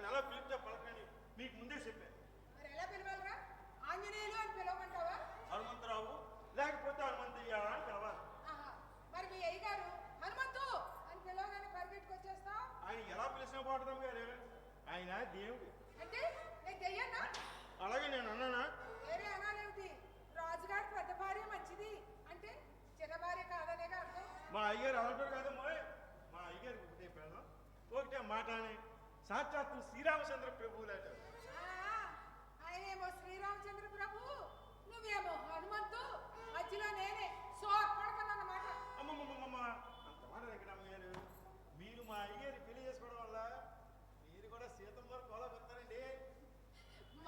నన్ను ఎలా పిలిస్తే పలకని మీకు ముందే చెప్పాను. మరి ఎలా పిలవాలరా? ఆంజనేయులు అని పిలవమంటావా? హనుమంతరావు లేకపోతే హనుమంతయ్య అని పిలవాలి. మరి మీ అయ్యగారు హనుమంతు అని పిలవగానే పరిగెట్టుకొచ్చేస్తా. ఆయన ఎలా పిలిచిన పాడదాం గారు, ఆయన దేవుడు. అంటే నేను చెయ్యన్నా? అలాగే నేను అన్నానా? వేరే అనాలేమిటి? రాజుగారి పెద్ద భార్య మంచిది అంటే చిన్న భార్య కాదనేగా అర్థం. మా అయ్యారు అలాంటి కాదమ్మా. మా అయ్యారికి ఒకటే పెళ్ళం, ఒకటే మాట అని సాక్షాత్తు శ్రీరామచంద్ర ప్రభువులు అంటారు. ఆయనేమో శ్రీరామచంద్ర ప్రభు, నువ్వేమో హనుమంతు, మధ్యలో నేనే సోర్పడకన్నమాట. అమ్మమ్మమ్మ అంత మాట వెంకటమ్మగారు, మీరు మా అయ్యారి పెళ్లి చేసుకోవడం వల్ల మీరు కూడా సీతం వరకు కొలగొస్తారండి.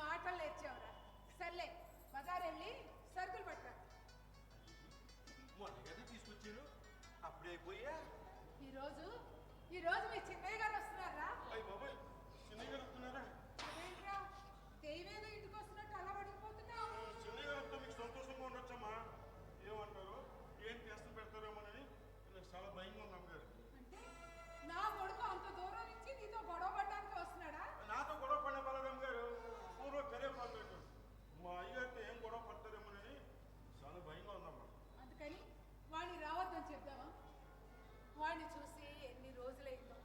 మాటలు నేర్చావురా. సర్లే బజార్ వెళ్ళి సరుకులు పట్టరా. మొన్న గది తీసుకొచ్చారు అప్పుడే అయిపోయా. ఈరోజు మీ చిన్నయ్య గారు వస్తున్నారా? అయ్యి బాబాయ్, చిన్నయ్య గారు వస్తున్నారా? అదేంట్రా దైవేదో ఇంటికి వస్తున్నట్టు అలా పడిపోతున్నావు? చిన్నయ్య గారు వస్తే మీకు సంతోషంగా ఉండొచ్చమ్మా. ఏమంటారు, ఏం చేస్తూ పెడతారేమోనని నాకు చాలా భయంగా ఉంది అమ్మగారు. అంటే నా కొడుకు అంత దూరం నుంచి నీతో గొడవ పడడానికి వస్తున్నాడా? నాతో గొడవ పడిన బలరామ్ గారు పూర్వ కరేపాటు మా అయ్యగారితో ఏం గొడవ పడతారేమోనని చాలా భయంగా ఉందమ్మా. అందుకని వాడిని రావద్దని చెప్దామా? వాడిని చూసి ఎన్ని రోజులైందో.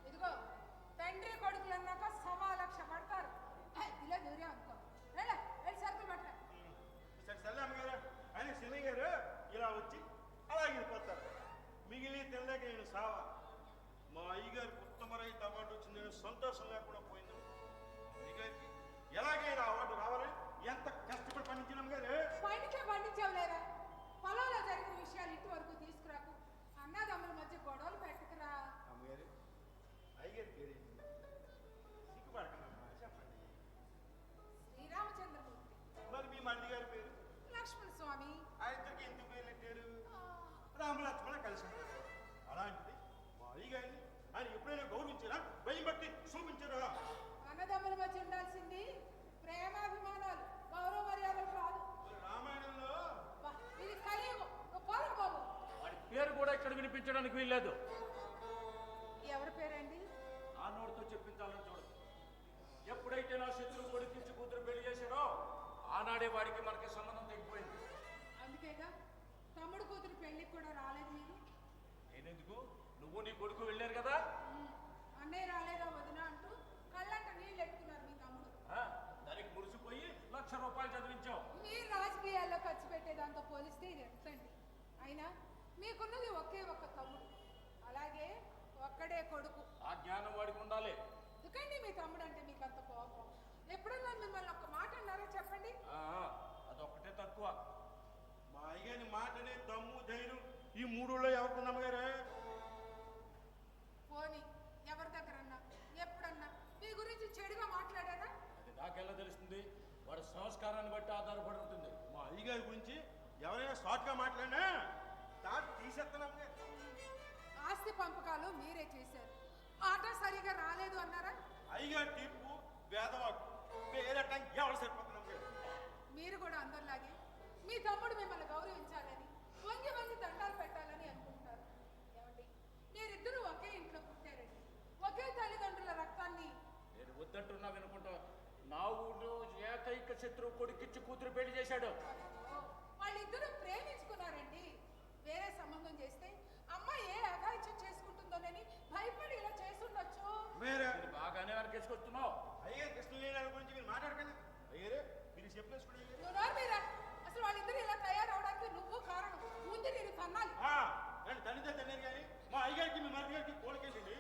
ఇదిగో తండ్రి కొడుకులు అన్నాక 1,00,000 పడతారు. ఇలా దూరే అనుకో. వెళ్ళి సరుకులు పట్టరా. సరే సరే అమ్మగారు. ఆయన శని గారు ఇలా వచ్చి అలా వెళ్ళిపోతారు. మిగిలి తెల్లగా నేను సావా. మా అయ్యగారికి ఉత్తమరైన అవార్డు వచ్చింది, నేను సంతోషం లేకుండా పోయింది. అయ్యగారికి ఎలాగైనా అవార్డు రావాలని ఎంత కష్టపడి పండించినాం గారు. పండించావులేరా. పొలంలో జరిగిన విషయాలు ఇంతవరకు తీసుకురాకు. అన్నదమ్ముల మధ్య గొడవలు పెట్టుకురా. అమ్మగారు, అయ్యగారి పేరు సిగ్గుపడకమ్మా, చెప్పండి. శ్రీరామచంద్రమూర్తి. మరి మీ మల్లి గారి పేరు? లక్ష్మణ స్వామి. ఆ ఇద్దరికి ఎందుకు పేరు పెట్టారు? రామలక్ష్మణ కలిసి ఉంటారు. అలాంటిది మా అయ్యగారిని ఆయన ఎప్పుడైనా గౌరవించారా? భయం బట్టి చూపించారా? అన్నదమ్ముల మధ్య ఉండాల్సింది ప్రేమాభిమానాలు, గౌరవ మర్యాదలు కాదు. రామాయణంలో ఇది కలియుగం. పోరం బాబు. వాడి పేరు కూడా ఇక్కడ వినిపించడానికి వీల్లేదు. ఎవరి పేరండి? ఆ నోటితో చెప్పించాలని చూడదు. ఎప్పుడైతే నా శత్రువు కొడుకించి కూతురు పెళ్లి చేశారో ఆనాడే వాడికి మనకి సంబంధం తెగిపోయింది. అందుకేగా తమ్ముడు కూతురు పెళ్లికి కూడా రాలేదు మీరు. నేనెందుకు, నువ్వు నీ కొడుకు వెళ్ళారు కదా. అన్నయ్య రాలేదా వదిన అంటూ కళ్ళంట నీళ్ళు ఎట్టుకున్నారు మీ తమ్ముడు. దానికి మురిసిపోయి 1,00,000 రూపాయలు చదివించావు. మీరు రాజకీయాల్లో ఖర్చు పెట్టేదాంతో పోలిస్తే ఇది ఎంతండి? అయినా మీకున్నది ఒకే ఒక్క తమ్ముడు, అలాగే ఒక్కడే కొడుకు. ఆ జ్ఞానం వాడికి ఉండాలి. ఎందుకండి మీ తమ్ముడు అంటే మీకు అంత కోపం? ఎప్పుడన్నా మిమ్మల్ని ఒక్క మాట అన్నారో చెప్పండి. అదొక్కటే తక్కువ. మా అయ్యని మాటనే దమ్ము ధైర్యం ఈ మూడులో ఎవరుకున్నాం గారే? పోనీ ఎవరి దగ్గరన్నా ఎప్పుడన్నా మీ గురించి చెడుగా మాట్లాడారా? అది నాకెలా తెలుస్తుంది? వాడి సంస్కారాన్ని బట్టి ఆధారపడి ఉంటుంది. మా అయ్యగారి గురించి ఎవరైనా షార్ట్గా మాట్లాడినా దాటి తీసేస్తున్నాం గారు. ఆస్తి పంపకాలు మీరే చేశారు, ఆట సరిగా రాలేదు అన్నారా? అయ్యగారి తీర్పు వేదవాకు వేరేట ఎవరు సరిపోతున్నాం గారు. మీరు కూడా అందరిలాగే మీ తమ్ముడు మిమ్మల్ని గౌరవించాలని, వంగి వంగి దండాలు పెట్టాలని అనుకుంటారు. ఏమండి, మీరిద్దరూ ఒకే ఇంట్లో పుట్టారండి, ఒకే తల్లిదండ్రుల రక్తాన్ని. నేను వద్దంటున్నా వినుకుంటా. నా ఊళ్ళో ఏకైక శత్రువు కొడుకిచ్చి కూతురు పెళ్లి చేశాడు. వాళ్ళిద్దరూ ప్రేమించుకున్నారండి. వేరే సంబంధం చేస్తే అమ్మ ఏ అఘాయిత్యం చేసుకుంటుందోనని భయపడి ఇలా చేస్తుండొచ్చు. బాగానే వెనకేసుకొస్తున్నావు. అయ్యారు కృష్ణలీల గురించి మీరు మాట్లాడకండి. అయ్యారే మీరు చెప్పేసుకోండి. అసలు వాళ్ళిద్దరు ఇలా తయారవడానికి నువ్వు కారణం. ముందు నేను తన్నాలి. నేను తండ్రితో తిన్నాను కానీ మా అయ్యగారికి మీ మరిది గారికి కోరికేసింది.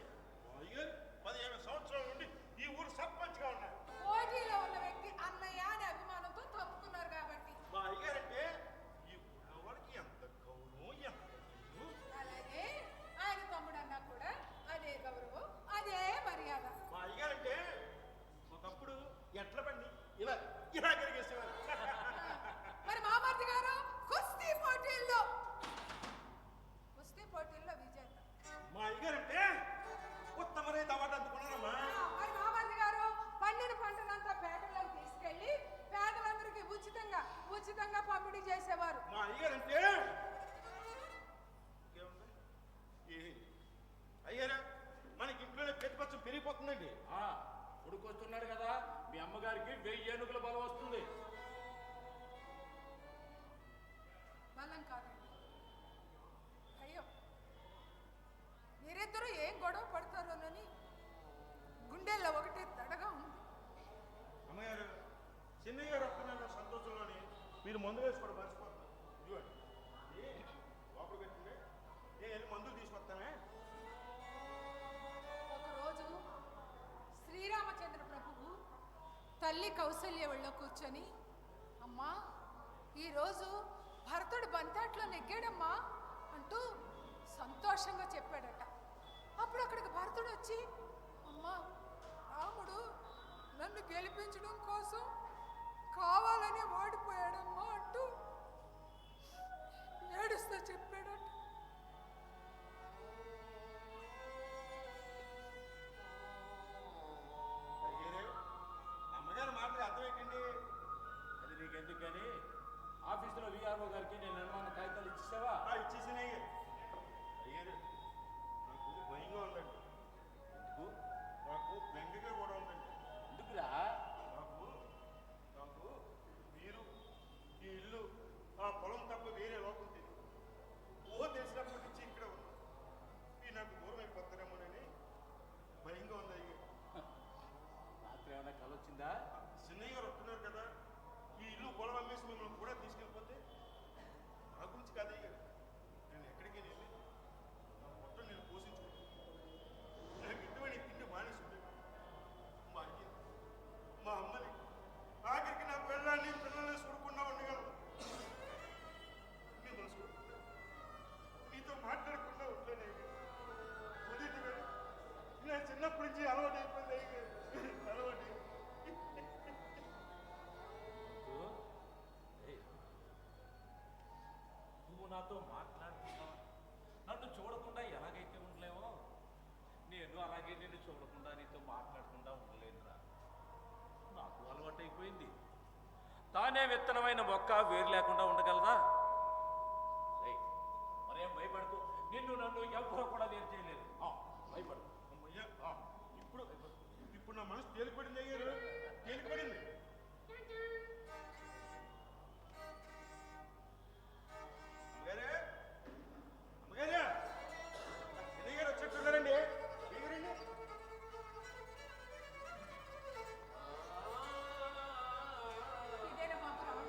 మా అయ్యగారు 15 సంవత్సరాల నుండి ఈ ఊరు సర్పంచ్గా ఉన్నారు. పోటీలో ఉన్న వ్యక్తి అన్నయ్య అనే అభిమానంతో తప్పుకున్నారు కాబట్టి మా అయ్యగారంటే ఈ ఊళ్ళో వాళ్ళకి ఎంత గౌరవం, ఎంత అలాగే ఆయన తమ్ముడు అన్నా కూడా అదే గౌరవం, అదే మర్యాద. మా అయ్యగారంటే ఒకప్పుడు ఎట్ల బండి ఇలా ఇలా కరిగేసేవారు. మరి మామర్ది గారు కుస్తీ పోటీల్లో విజేత. మా అయ్యగారంటే ఉత్తమరైన అవార్డు అందుకున్నారమ్మా. మరి మామర్ది గారు పండిన పంటనంతా పేదలకు తీసుకెళ్లి పేదలందరికీ ఉచితంగా పంపిణీ చేసేవారు. మా అయ్యగారంటే అయ్యారా మనకి ఇంట్లోనే ప్రతిపక్షం పెరిగిపోతుందండి. ఇప్పుడు 1000 ఏనుగుల బలం వస్తుంది. బలం కాదండి, అయ్యో మీరిద్దరూ ఏం గొడవ పడతారోనని గుండెల్లో ఒకటే దడగా ఉంది. అమ్మగారు, చిన్నయ్య గారు వస్తున్న సంతోషంలోని మీరు మందు వేసుకోవడం మర్చిపోతున్నారు. ఇదిగోండి, లోపల పెట్టింది. నేను వెళ్ళి మందులు తీసుకొస్తానే. ఒకరోజు శ్రీరామచంద్ర ప్రభువు తల్లి కౌసల్య ఒళ్ళో కూర్చొని, అమ్మా ఈరోజు భరతుడు బంతాట్లో నెగ్గాడమ్మా అంటూ సంతోషంగా చెప్పాడట. అప్పుడు అక్కడికి భరతుడు వచ్చి, అమ్మా రాముడు నన్ను గెలిపించడం కోసం కావాలని ఓడిపోయాడమ్మా అంటూ ఏడుస్తూ చెప్పాడట. అయ్యారు, అమ్మగారి మాటలు అర్థం ఏంటండి? అది నీకెందుకు కానీ ఆఫీసులో విఆర్ఓ గారికి నేను అనుమాన కాగితాలు ఇచ్చేసావా? ఇచ్చేసినాయి. అయ్యారు, నాకు భయంగా ఉందండి. ఎందుకు? నాకు బెంగగా కూడా ఉందండి. ఎందుకురా? నాకు నాకు మీరు ఈ ఇల్లు ఆ పొలం తప్ప వేరే లోకం తెలియదు. ఊహ తెలిసినప్పటి నుంచి ఇక్కడ ఉన్నాను. ఈ నాకు దూరం అయిపోతారేమోనని భయంగా ఉంది. అయ్యారు, రాత్రి ఏమైనా కల వచ్చిందా? చిన్నయ్య గారు వస్తున్నారు కదా, ఈ ఇల్లు పొలం అమ్మేసి మిమ్మల్ని కూడా తీసుకెళ్ళిపోతే నా గురించి కాదు అయ్యారు. నేను ఎక్కడికి వెళ్ళి నా మొత్తం నేను పోషించుకుంటాను. నాకు ఇటువంటి తిండి మానేసి ఉండేది. మా అయ్య మా అమ్మని ఆఖరికి నా పిల్లల్ని చూడకుండా ఉండగలను. మిమ్మల్ని చూడకుండా మీతో మాట్లాడకుండా ఉండలేను అయ్యారు. ఉదయం నా చిన్నప్పటి నుంచి అలవాటు అయిపోయింది అయ్యారు. అలవాటు నువ్వు నాతో మాట్లాడుతున్నావు, నన్ను చూడకుండా ఎలాగైతే ఉండలేవో నేను అలాగే నిన్ను చూడకుండా నీతో మాట్లాడకుండా ఉండలేనురా. నాకు అలవాటు అయిపోయింది. తానే విత్తనమైన మొక్క వేరు లేకుండా ఉండగలదా? మరేం భయపడకు, నిన్ను నన్ను ఎవరో కూడా వేరు చేయలేదు. భయపడు. అమ్మయ్య, ఇప్పుడు ఇప్పుడు నా మనసు తేలిపడింది అయ్యారు. తేలిపడింది. అమ్మగారే, అమ్మగారే, చిన్నయ్య గారు వచ్చేట్టున్నారండి. దిగురండి. ఇదేనా మాకు రావడం?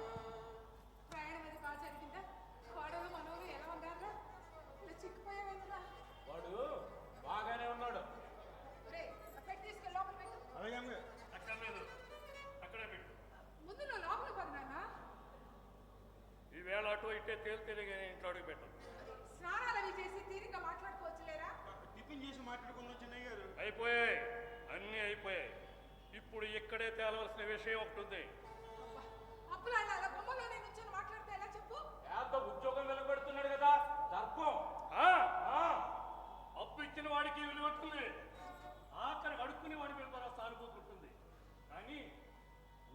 ప్రయాణం అది బాగా జరిగిందా? కోడలు మనోళ్ళు ఎలా ఉన్నారా? ఇలా చిక్కిపోయావేంద్రా? వాడు బాగానే ఉన్నాడు. రే, పెట్టి తీసుకెళ్ళి లోపల పెట్టు. అలాగే అమ్మగారు. అక్కర్లేదు, అక్కడే పెట్టు. ముందు నువ్వు లోపల పది నాన్న. ఈవేళ అటు ఇట్టే తేలితేలిగా ఇంట్లో అడుగు పెట్టు. స్నానాలు అవి చేసి తీరిగ్గా మాట్లాడుకోవచ్చులేరా? టిఫిన్ చేసి మాట్లాడుకుందాం చిన్నయ్య గారు. అయిపోయాయి, అన్నీ అయిపోయాయి. ఇప్పుడు ఇక్కడే తేలవలసిన విషయం ఒకటి ఉంది. అబ్బా, అప్పులాన్న అలా బొమ్మలోనే నుంచొని మాట్లాడితే ఎలా చెప్పు? పెద్ద ఉద్యోగం వెలువడుతున్నాడు కదా, దర్పం. అప్పు ఇచ్చిన వాడికి విలువ ఉంటుంది, ఆఖరి అడుక్కునే వాడి మీద కూడా సానుభూతి ఉంటుంది. కానీ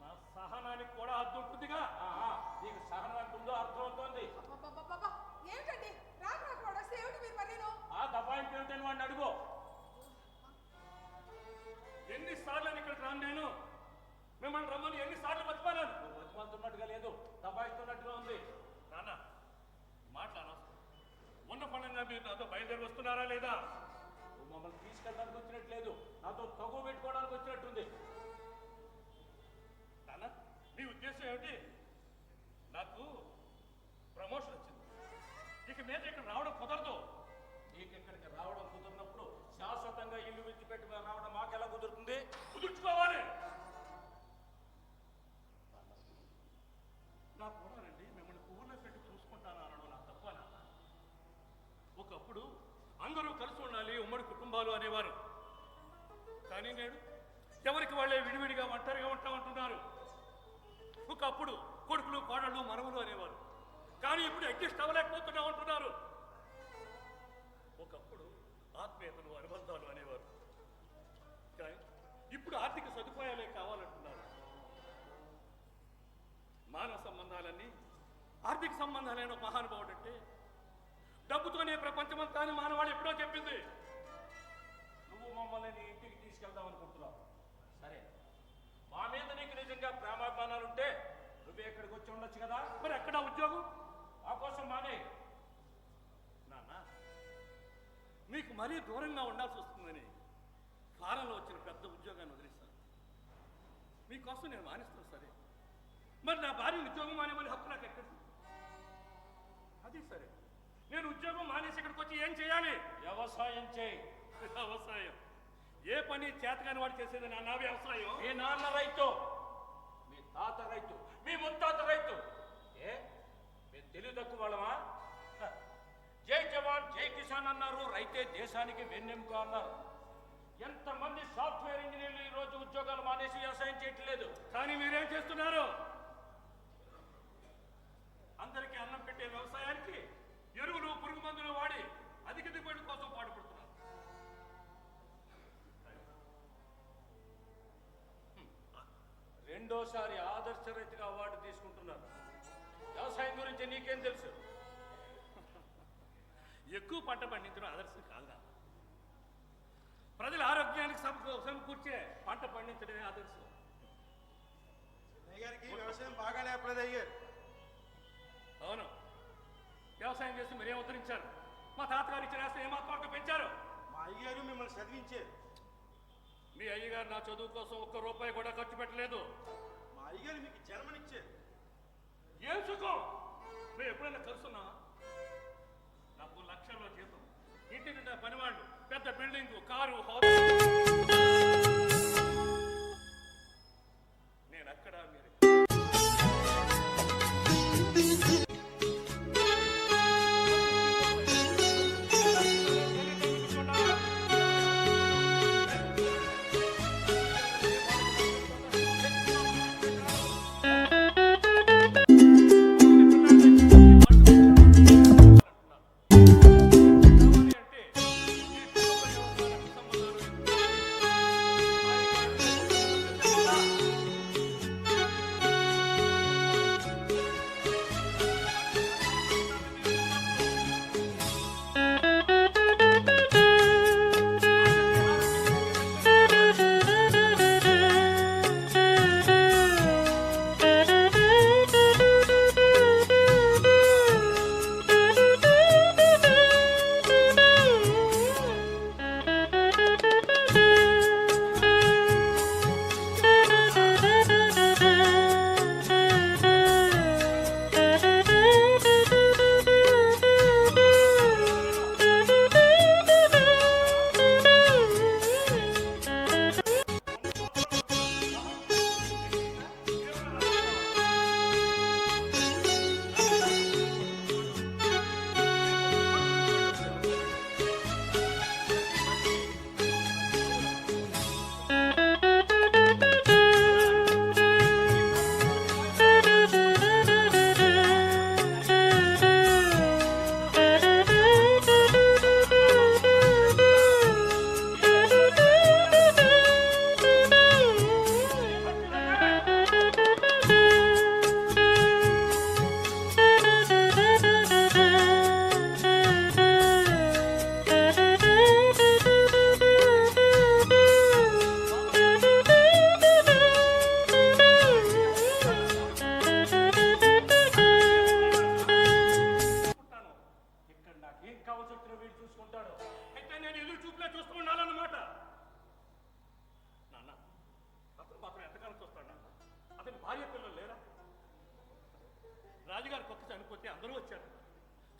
నా సహనానికి కూడా హద్దు ఉంటుందిగా. నీకు సహనం అంటుందో అర్థమవుతోంది. అబ్బబ్బబ్బబ్బా, ఏమిటండి రాకు రాకు వాడు వస్తే ఏమిటి మీరు మరీను? ఆ దబాయింపు ఏమిటని వాడిని అడుగు. ఎన్నిసార్లు అని ఇక్కడికి రాను నేను? మిమ్మల్ని రమ్మని ఎన్నిసార్లు బతిమాలను? బతిమాలుతున్నట్టుగా లేదు, దబాయిస్తున్నట్టుగా ఉంది. నాన్న మాట్లాడ ఉన్న పనంగా మీరు నాతో బయలుదేరి వస్తున్నారా లేదా? నువ్వు మమ్మల్ని తీసుకెళ్ళడానికి వచ్చినట్లేదు, నాతో తగు పెట్టుకోవడానికి వచ్చినట్టుంది. నాన్న నీ ఉద్దేశం ఏమిటి? నాకు ప్రమోషన్ వచ్చింది, ఇక మీద ఇక్కడ రావడం కుదరదు. నీకు ఇక్కడికి రావడం కుదిరినప్పుడు శాశ్వతంగా ఇల్లు విడిచిపెట్టి రావడం మాకెలా కుదురుతుంది? కుదుర్చుకోవాలి. నా కూడానండి మిమ్మల్ని పువ్వులో పెట్టి చూసుకుంటాను అనడం నా తప్ప. ఒకప్పుడు అందరూ కలిసి ఉండాలి, ఉమ్మడి కుటుంబాలు అనేవారు. కానీ నేడు ఎవరికి వాళ్ళే విడివిడిగా ఒంటరిగా ఉంటామంటున్నారు. ఒకప్పుడు కొడుకులు కోడళ్ళు మనవలు అనేవారు, కానీ ఇప్పుడు అడ్జస్ట్ అవ్వలేకపోతున్నాం అంటున్నారు. ఒకప్పుడు ఆత్మీయతలు అనుబంధాలు అనేవారు, కానీ ఇప్పుడు ఆర్థిక సదుపాయాలే కావాలంటున్నారు. మానవ సంబంధాలన్నీ ఆర్థిక సంబంధాలైన మహానుభావుడు అంటే డబ్బుతోనే ప్రపంచమంతా అని మానవాడు ఎప్పుడో చెప్పింది. నువ్వు మమ్మల్ని నీ ఇంటికి తీసుకెళ్దాం అనుకుంటున్నావు, సరే. మా మీద నీకు నిజంగా ప్రేమాభిమానాలుంటే నువ్వే ఇక్కడికి వచ్చి ఉండొచ్చు కదా. మరి ఎక్కడ ఉద్యోగం? ఆ కోసం మానే. నాన్న, మీకు మరీ దూరంగా ఉండాల్సి వస్తుందని ఫారంలో వచ్చిన పెద్ద ఉద్యోగాన్ని వదిలేస్తాను. మీకోసం నేను మానేస్తాను సరే. మరి నా భార్య ఉద్యోగం మానేమని హక్కు నాకు ఎక్కడ? అది సరే, నేను ఉద్యోగం మానేసి ఇక్కడికి వచ్చి ఏం చేయాలి? వ్యవసాయం చేయి. వ్యవసాయం? ఏ పని చేతగాని వాడు చేసేది నాన్న వ్యవసాయం? మీ నాన్న రైతు, మీ తాత రైతు, మీ ముత్తాత రైతు. ఏ మీ తెలివి తక్కువ వాళ్ళమా? జై జవాన్ జై కిసాన్ అన్నారు, రైతే దేశానికి వెన్నెముక అన్నారు. ఎంతమంది సాఫ్ట్వేర్ ఇంజనీర్లు ఈ రోజు ఉద్యోగాలు మానేసి వ్యవసాయం చేయట్లేదు. కానీ మీరేం చేస్తున్నారు? అందరికీ అన్నం పెట్టే వ్యవసాయానికి ఎరువులు పురుగు మందులు వాడి అధిక దిగుబడి కోసం పాటుపడుతున్నారు. రెండోసారి ఆదర్శ రైతుగా అవార్డు తీసుకుంటున్నారు. వ్యవసాయం గురించి నీకేం తెలుసు? ఎక్కువ పంట పండించడం ఆదర్శం కాదు. ప్రజల ఆరోగ్యానికి సమకూర్చే పంట పండించడమే ఆదర్శం. గారికి వ్యవసాయం బాగా లేపలేదు అయ్యారు. అవును, వ్యవసాయం చేసి మీరేం ఉద్ధరించారు? మా తాతగారు ఇచ్చిన ఆస్తి ఏమాత్రం పెంచారు? మా అయ్యగారు మిమ్మల్ని చదివించారు. మీ అయ్యగారు నా చదువు కోసం ఒక్క రూపాయి కూడా ఖర్చు పెట్టలేదు. మా అయ్యగారు మీకు జన్మనిచ్చారు. ఏం సుఖం? మేము ఎప్పుడైనా కలుసున్నా? నాకు లక్షల్లో జీతం, ఇంటి నిండా పనివాళ్ళు, పెద్ద బిల్డింగ్, కారు, హౌస్. నేను అక్కడ మీరు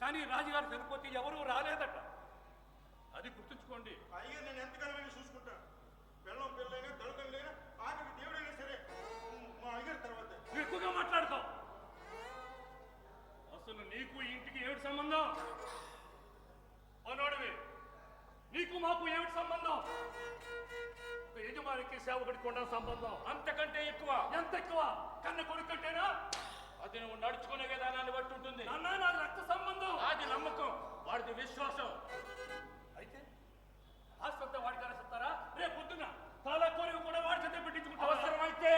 కానీ రాజుగారు చనిపోతే ఎవరూ రాలేదట. అది గుర్తుంచుకోండి. అయ్యా నేను ఎంతకాలమైనా చూసుకుంటాను. పిల్లం పిల్లైనా తల్లిదండ్రులైనా ఆఖరికి దేవుడైనా సరే మా అయ్యగారి తర్వాత. నువ్వు ఎక్కువగా మాట్లాడుతావు. అసలు నీకు ఇంటికి ఏమిటి సంబంధం? అనోడివి, నీకు మాకు ఏమిటి సంబంధం? యజమానికి సేవకుడికి ఉన్న సంబంధం అంతకంటే ఎక్కువ. ఎంత ఎక్కువ? కన్న కొడుకు కంటేనా? అది నువ్వు నడుచుకునే విధానాన్ని బట్టి ఉంటుంది. నాన్న నాది రక్త సంబంధం, అది నమ్మకం, వాడిది విశ్వాసం. అయితే ఆస్తంతా వాడి కలిసిస్తారా? రేపు పొద్దున చాలా కోరిక కూడా వాడి చేత పెట్టించుకుంటా. అవసరమైతే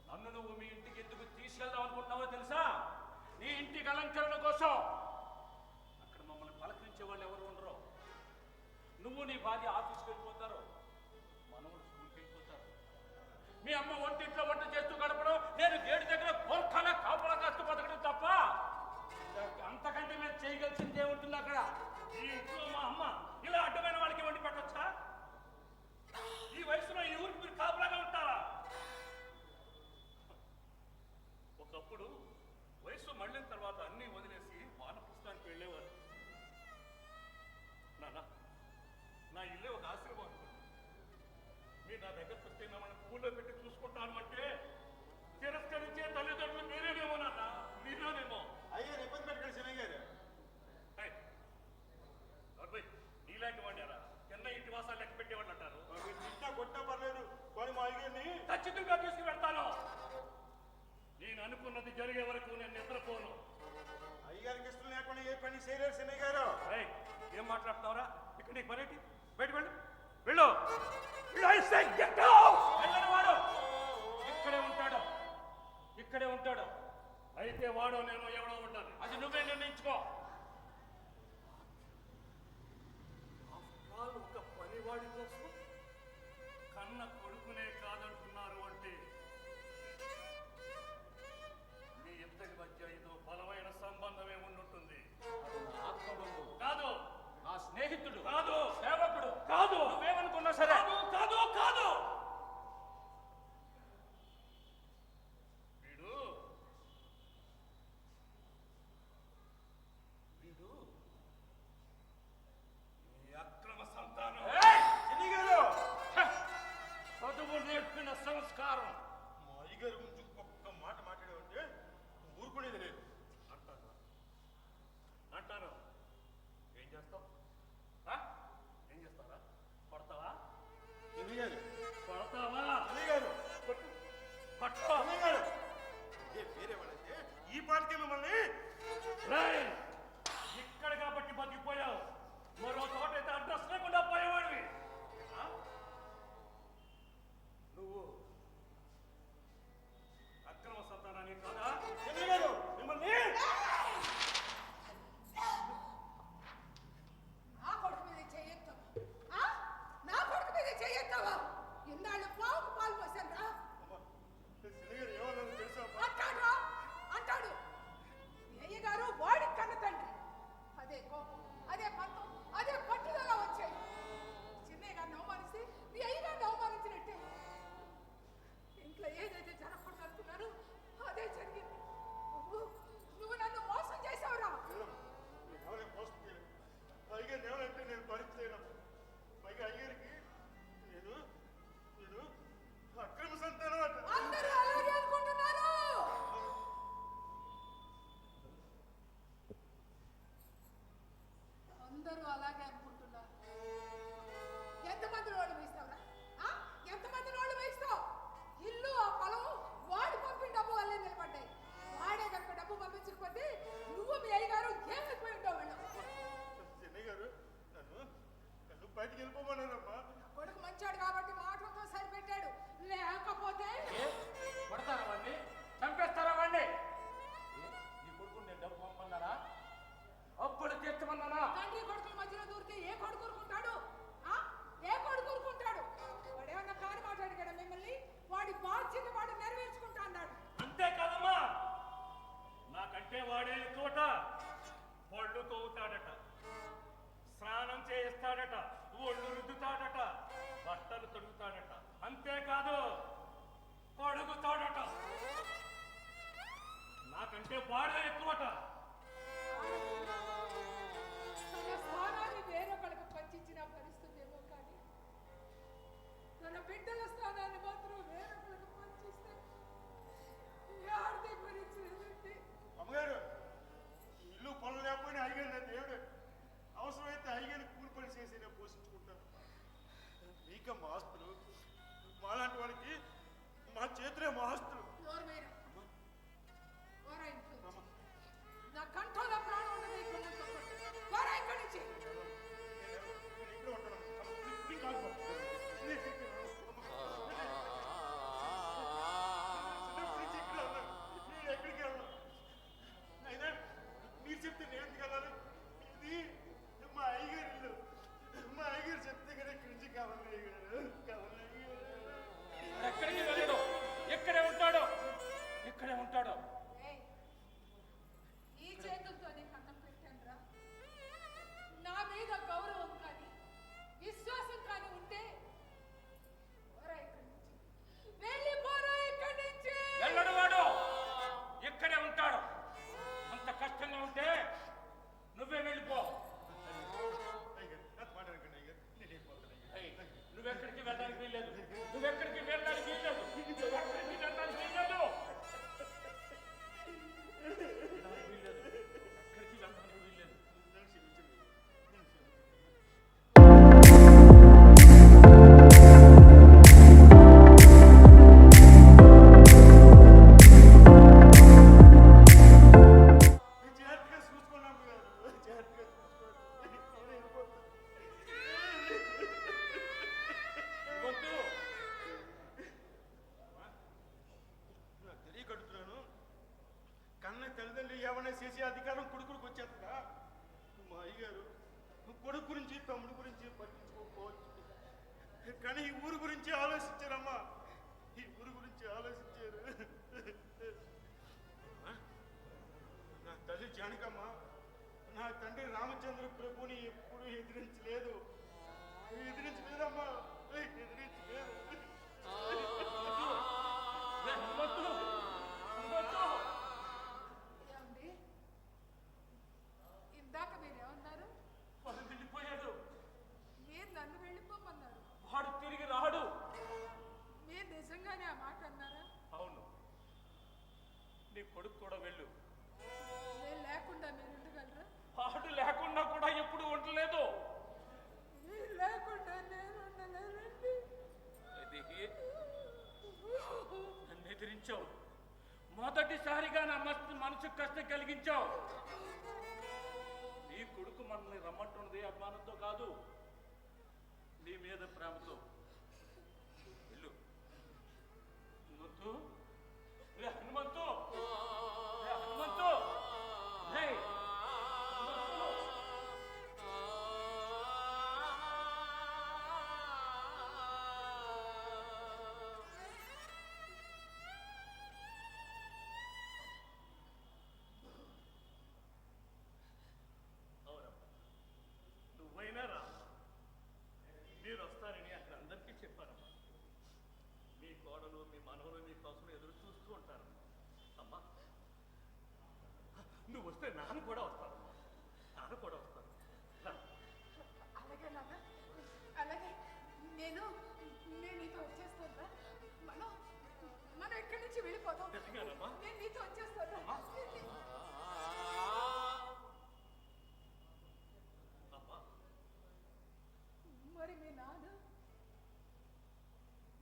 నన్ను నువ్వు మీ ఇంటికి ఎందుకు తీసుకెళ్దాం అనుకుంటున్నావో తెలుసా? నీ ఇంటికి అలంకరణ కోసం. అక్కడ మమ్మల్ని పలకరించే వాళ్ళు ఎవరు ఉండరు. నువ్వు నీ భార్య ఆఫీస్కి వెళ్ళిపోతారు. మీ అమ్మ ఒంటింట్లో వంట చేస్తూ గడపడం, నేను గేటు దగ్గర గోర్ఖాలా కాపలా కాస్తూ బతకడం తప్ప అంతకంటే మేము చేయగలిసిందే ఉంటుంది అక్కడ. ఈ ఇంట్లో మా అమ్మ ఇలా అడ్డమైన వాళ్ళకి వండి పెట్టొచ్చా? ఈ వయసులో ఈ ఊరికి మీరు కాపలాగా ఉంటారా? ఒకప్పుడు వయసు మళ్ళిన తర్వాత అన్నీ వదిలేసి వానప్రస్థానికి వెళ్ళేవారు. నా ఇల్లే ఒక ఆశీర్వాదం. మీరు నా దగ్గరకు వస్తే మమ్మల్ని పూల్లో పెట్టి చూసుకుంటాను అంటే తిరస్కరించే తల్లిదండ్రులు మీరేనేమో నాన్న, మీరేనేమో. అయ్యా ఇబ్బంది పెట్టండి శనయ్య గారు. నీలాంటి వాడారా కింద ఇంటి వాసాలు లెక్క పెట్టేవాళ్ళు అంటారు. తిట్టా కొట్టా పర్లేదు కానీ మా అయ్యని ఖచ్చితంగా తీసుకువెళ్తాను. నేను అనుకున్నది జరిగే వరకు నేను నిద్రపోను. అయ్యగారికి ఇష్టం లేకుండా ఏ పని చేయలేరు శనయ్య గారు. ఏం మాట్లాడుతున్నావురా? ఇక్కడ నీకు పనేటి? బయట వెళ్ళు, వెళ్ళు. వెళ్ళని వాడు ఇక్కడే ఉంటాడు, ఇక్కడే ఉంటాడు. అయితే వాడు నేను ఎవడో ఉండాలి, అది నువ్వే నిర్ణయించుకో. ఒక పనివాడి కోసం కన్న కొడుకునే కాదంటున్నారు అంటే మీ ఇద్దరి మధ్య ఏదో బలమైన సంబంధమే ఉండుంటుంది. కాదు, నా స్నేహితుడు కాదు, సేవకుడు కాదు, నువ్వేమనుకున్నా సరే కాదు కాదు. వీడు వీడు నీ అక్రమ సంతానం. చదువు నేర్పిన సంస్కారం. మా అయ్యగారి గురించి ఒక్క మాట మాట్లాడేవంటే ఊరుకునేది లేదు అంటాను అంటాను. ఏం చేస్తావు? ఏం చేస్తావా? కొడతావా? శనయ్య గారు, కొడతావా? శనయ్య గారు, కొట్టు, కొట్టు. శనయ్య గారు. వేరే వాళ్ళైతే ఈ పాటికే మిమ్మల్ని ఇక్కడ కాబట్టి బతికిపోయావు. మరో చోట అయితే అడ్రస్ లేకుండా పోయేవాడివి. నువ్వు అక్రమ సంతానాన్ని కాదా? శనయ్య గారు మిమ్మల్ని నా కొడుకు మీద చేయొద్దావా? నా కొడుకు మీద చేయొద్దావా? ఇన్నాళ్ళు పావుకు పాలు పోసాను రా. శనయ్య గారు ఏమన్నా తెలుసా? అంటాడు అంటాడు. మీ అయ్యగారు వాడి కన్న తండ్రి. అదే కోపం, అదే పంతం, అదే పట్టుదల వచ్చాయి. చిన్నయ్య గారిని అవమానిస్తే మీ అయ్యగారిని అవమానించినట్టే. ఇంట్లో ఏదైతే జరగకుండా అనుకున్నారో అదే జరిగింది. నువ్వు నన్ను మోసం చేసావురా. ఎవరైనా మోసం చేయలేదు. అయ్యగారిని ఏమంటే నేను భరించలేను. పైగా అయ్యగారికి నేను నేను అక్రమ సంతానం అంట. అందరూ అలాగే అనుకుంటున్నారు. అందరూ అలాగే అనుకుంటున్నారు. ఎంతమంది రోడ్డు వేస్తావురా? ఎంతమంది రోడ్డు వేస్తావు? ఇల్లు ఆ పొలం వాడు పంపిన డబ్బు వల్లే నిలబడ్డాయి. వాడే కనుక డబ్బు పంపించకపోతే నువ్వు మీ అయ్యగారు ఏమైపోయి ఉండవు. శనయ్య గారు నన్ను బయటికి వెళ్ళిపోమన్నారమ్మా. కొడుకు మంచాడు కాబట్టి మాటలతో సరిపెట్టాడు. లేకపోతే కొడతారా వాడిని? చంపేస్తారా వాడిని? నీ కొడుకు నేను డబ్బు పంపన్నారా? అప్పుడు తీర్చమన్నానా? తండ్రి కొడుకుల మధ్యలో దూరితే ఏ కొడుకు ఊరుకుంటాడు? ఏ కొడుకు ఊరుకుంటాడు? వాడేమన్నా కాని మాట్లాడిగాడా మిమ్మల్ని? వాడి బాధ్యత వాడు నెరవేర్చుకుంటా అన్నాడు. అంతే కదమ్మా. నాకంటే వాడే తోట పళ్ళు తోగుతాడట, స్నానం చేయిస్తాడట, ఒళ్ళు రుద్దుతాడట, బట్టలు తొడుగుతాడట. అంతేకాదు పొడుగుతాడట. నాకంటే వాడే ఎక్కువట. తన స్థానాన్ని వేరొకరికి పంచించిన పరిస్థితేమో కానీ తన బిడ్డల స్థానాన్ని మాత్రం వేరొకరికి పంచిస్తే ఎవరిది భరించలేదండి. అమ్మగారు ఇల్లు పనులు లేకపోయినా అయ్యగారు నా దేవుడు. అవసరమైతే అయ్యగారిని కూలి పని చేసి నేను పోషించుకుంటాను. మీక మా ఆస్తులు మాలాంటి వాళ్ళకి మా చేతులే మా ఆస్తులు. నోరు వేయరా. వారా ఇంట్లో నుంచి. నా కంఠంలో ప్రాణం ఉన్నది ఇక్కడ నుంచి. వారా ఇక్కడి నుంచి. నేను ఇక్కడ ఉంటాను. మీ కాదు నేను ఇక్కడ ఎక్కడికి వెళ్ళను. అయినా మీరు చెప్తే నేను ఎందుకు వెళ్ళాలి? ఇది మా అయ్యగారి ఇల్లు. మా అయ్యగారు చెప్తే కదా ఇక్కడి నుంచి కావాలి. ఎక్కడికి వెళ్ళదు. చేసే అధికారం కొడుకుడికి వచ్చేస్తుందా? మా అయ్యగారు కొడుకు గురించి తమ్ముడు గురించి పట్టించుకోకపోవచ్చు, కానీ ఈ ఊరు గురించి ఆలోచించారమ్మా. ఈ ఊరు గురించి ఆలోచించారు. నా తల్లి జానకమ్మ నా తండ్రి రామచంద్ర ప్రభుని ఎప్పుడు ఎదిరించలేదమ్మా, ఎదిరించలేదు. ఏమండి, ఇందాక మీరేమన్నారు? వాడు వెళ్ళిపోయాడు. మీరు నన్ను వెళ్ళిపోమన్నారు. వాడు తిరిగి రాడు. మీరు నిజంగానే ఆ మాట అన్నారా? అవును, నీ కొడుకు కూడా వెళ్ళు. నేను లేకుండా మీరు ఉండగలరా? వాడు లేకుండా కూడా ఎప్పుడు ఉండలేదు. మీరు లేకుండా నేను ఉండలేనండి. నన్ను ఎదిరించావు, మొదటిసారిగా నా మనసుకు కష్టం కలిగించావు. నీ కొడుకు మనల్ని రమ్మంటున్నది అభిమానంతో కాదు, నీ మీద ప్రేమతో. వెళ్ళు. హనుమంతు, రే హనుమంతు, రే హనుమంతు, రే హనుమంతు. అవునమ్మా, నువ్వైనా రా. మీరు వస్తారని అక్కడ అందరికీ చెప్పారమ్మా. మీ కోడలు మీ మనవలు మీ కోసం ఎదురు చూస్తూ ఉంటారమ్మా. అమ్మా, నువ్వు వస్తే నాన్న కూడా వస్తారమ్మా, నాన్న కూడా వస్తారు. రా. అలాగే నాన్న, అలాగే. నేను నీతో వచ్చేస్తాను. మనం ఇక్కడి నుంచి వెళ్ళిపోదాం. నిజంగానమ్మా? నేను నీతో వచ్చేస్తాను. అమ్మా, మరి మీ నాన్న?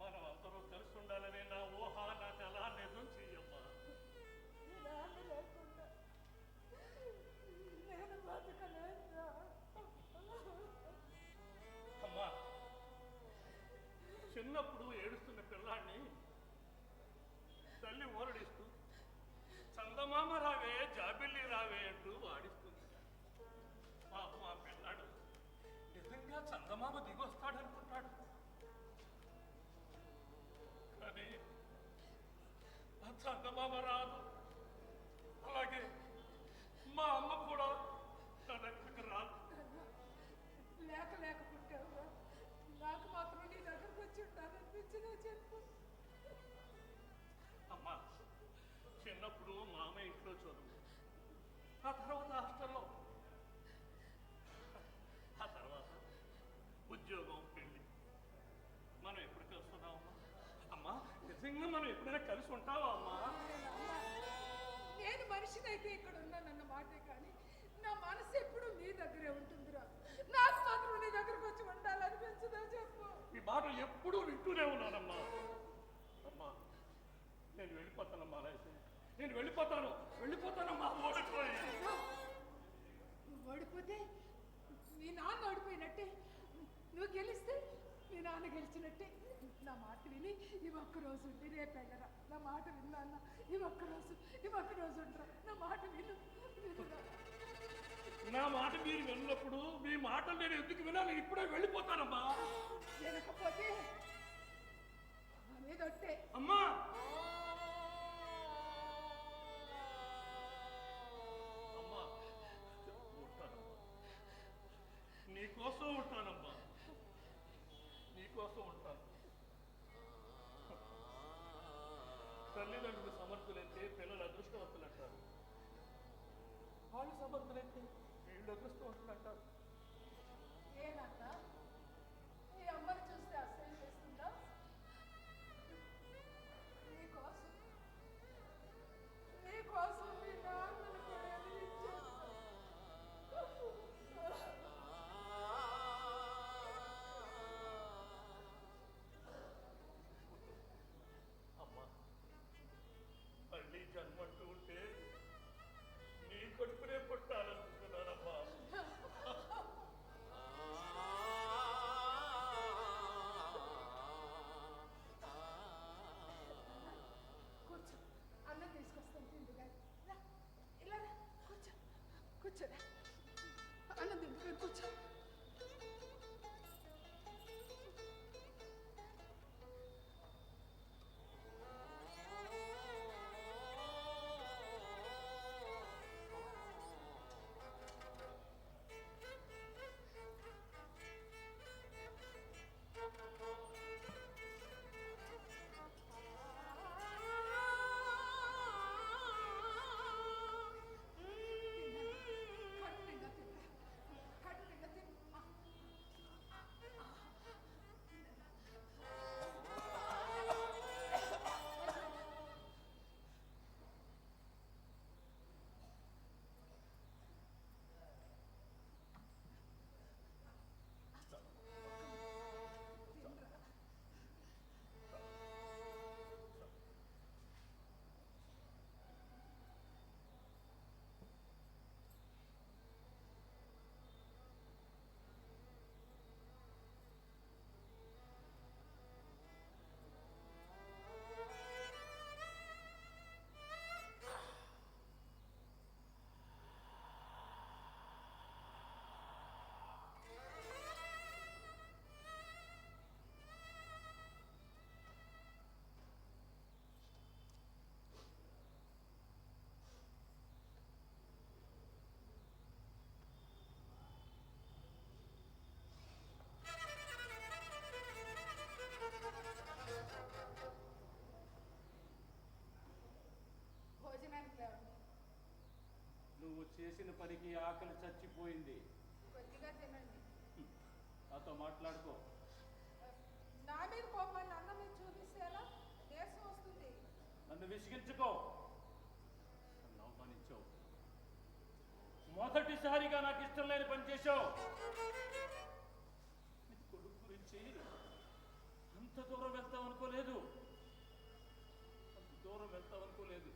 మనం అందరూ కలిసి ఉండాలనే నా ఊహ నాకు అలా నిజం చెయ్యమ్మా. మీ నాన్న లేకుండా నేను బతకలేనురా. అమ్మా, చిన్నప్పుడు ఏడుస్తున్న పిల్లాన్ని తల్లి ఊరడిస్తూ చందమామ రావే జాబిల్లి రావే అంటూ వాడిస్తుంది. పాపం ఆ పిల్లాడు నిజంగా చందమామ దిగొస్తాడనుకుంటాడు, కానీ ఆ చందమామ రాదు. అలాగే మా అమ్మ కూడా నా దగ్గరికి రాదు. లేక పుట్టావురా. నాకు మాత్రం నీ దగ్గరకు వచ్చి ఉంటాననిపించిందో చెప్పు. అమ్మా, చిన్నప్పుడు మామ ఇంట్లో చదువు, ఆ తర్వాత హాస్టల్లో, ఆ తర్వాత ఉద్యోగం, పెళ్లి. మనం ఎప్పుడు కలుస్తున్నావమ్మా? అమ్మా, నిజంగా మనం ఎప్పుడైనా కలిసి ఉంటావా అమ్మా? నేను మనిషినైతే ఇక్కడ ఉన్నానన్న మాటే కానీ నా మనసు ఎప్పుడు నీ దగ్గరే ఉంటుందిరా. నాకు మాత్రం నీ దగ్గరకు వచ్చి ఉండాలనిపించదో చెప్పు. ఈ మాటలు ఎప్పుడూ వింటూనే ఉన్నానమ్మా. అమ్మా, నేను వెళ్ళిపోతానమ్మా. నేను వెళ్ళిపోతానమ్మా. ఓడిపోయి నువ్వు ఓడిపోతే మీ నాన్న ఓడిపోయినట్టే, నువ్వు గెలిస్తే మీ నాన్న గెలిచినట్టే. నా మాట విని ఈ ఒక్కరోజు ఉండి రేపు వెళ్ళరా. నా మాట విన్నా, ఈ ఒక్కరోజు ఉండరా. నా మాట వినురా. నా మాట మీరు విన్నప్పుడు మీ మాటలు నేను ఎందుకు వినాలి? ఇప్పుడే వెళ్ళిపోతానమ్మా. వినకపోతే నా మీద ఒట్టే. అమ్మా, అమ్మా, ఉంటానమ్మా. నీకోసం ఉంటానమ్మా, నీకోసం ఉంటాను. తల్లిదండ్రులు సమర్థులైతే పిల్లలు అదృష్టవంతులు అంటారు, వాళ్ళు సమర్థులైతే వీళ్ళు అదృష్టవంతులు అంటారు. ఏనక్క, ఈ అమ్మని చూస్తే అసహ్యం చేస్తుందా? నీకోసం మీ నాన్నను కూడా ఎదిరించేస్తా. అమ్మా, మళ్ళీ జన్మంటూ ఉంటే నీ కొడుకునే పుట్టాలనుకుంటున్నానమ్మా. కూర్చోరా. అన్నం తింటుకొని కూర్చో. నువ్వు చేసిన పనికి ఆకలి చచ్చిపోయింది. కొద్దిగా తినండి. నాతో మాట్లాడుకో. నా మీద కోపాన్ని అన్నం మీద చూపిస్తే ఎలా? దేశం వస్తుంది. నన్ను విసిగించుకో. నన్ను అవమానించావు. మొదటిసారిగా నాకు ఇష్టం లేని పని చేశావు. కొడుకు గురించి అంత దూరం వెళ్తావు అనుకోలేదు. అంత దూరం వెళ్తావు అనుకోలేదు.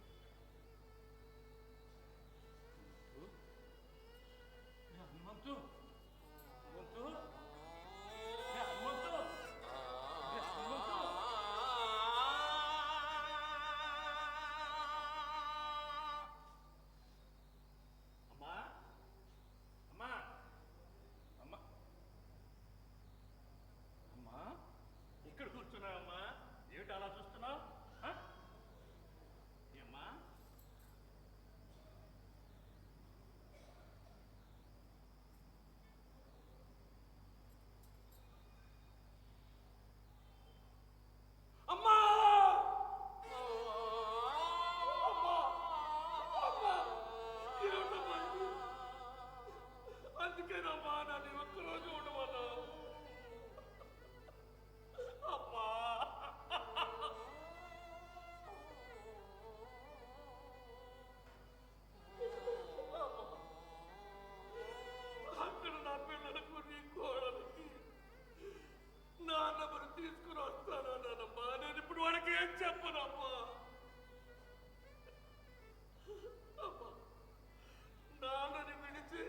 హనుమంతు, హనుమంతు, హనుమంతు, హనుమంతు. అమ్మా, అమ్మా, అమ్మా, అమ్మా, ఇక్కడ కూర్చున్నావమ్మా. ఏమిటి అలా చూస్తున్నావు? ఏమ్మా? అమ్మా! అమ్మా! అమ్మా! ఏమిటమ్మా ఇది? అందుకేనమ్మా నన్ను ఒక్కరోజు ఉండమన్నావు. అమ్మా! అక్కడ నా పిల్లలకు నీ కోడలికి నాన్నమ్మను తీసుకుని వస్తానన్నానమ్మా. నేను ఇప్పుడు వాడికి ఏం చెప్పనమ్మా. అమ్మా, నాన్నని విడిచి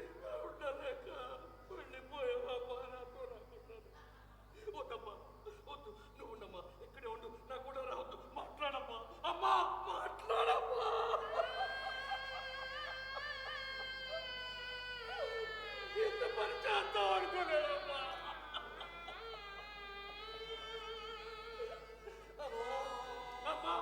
ఉండలేక వెళ్ళిపోయావమ్మా. నాతో రాకున్నాను. వద్దమ్మా, వద్దు. నువ్వు ఉండమ్మా, ఇక్కడే ఉండు. నాకు కూడా రావద్దు. మాట్లాడమ్మా. అమ్మా, మాట్లాడమ్మా. ఇంత పని చేస్తావు అనుకోలేదమ్మా. అమ్మా,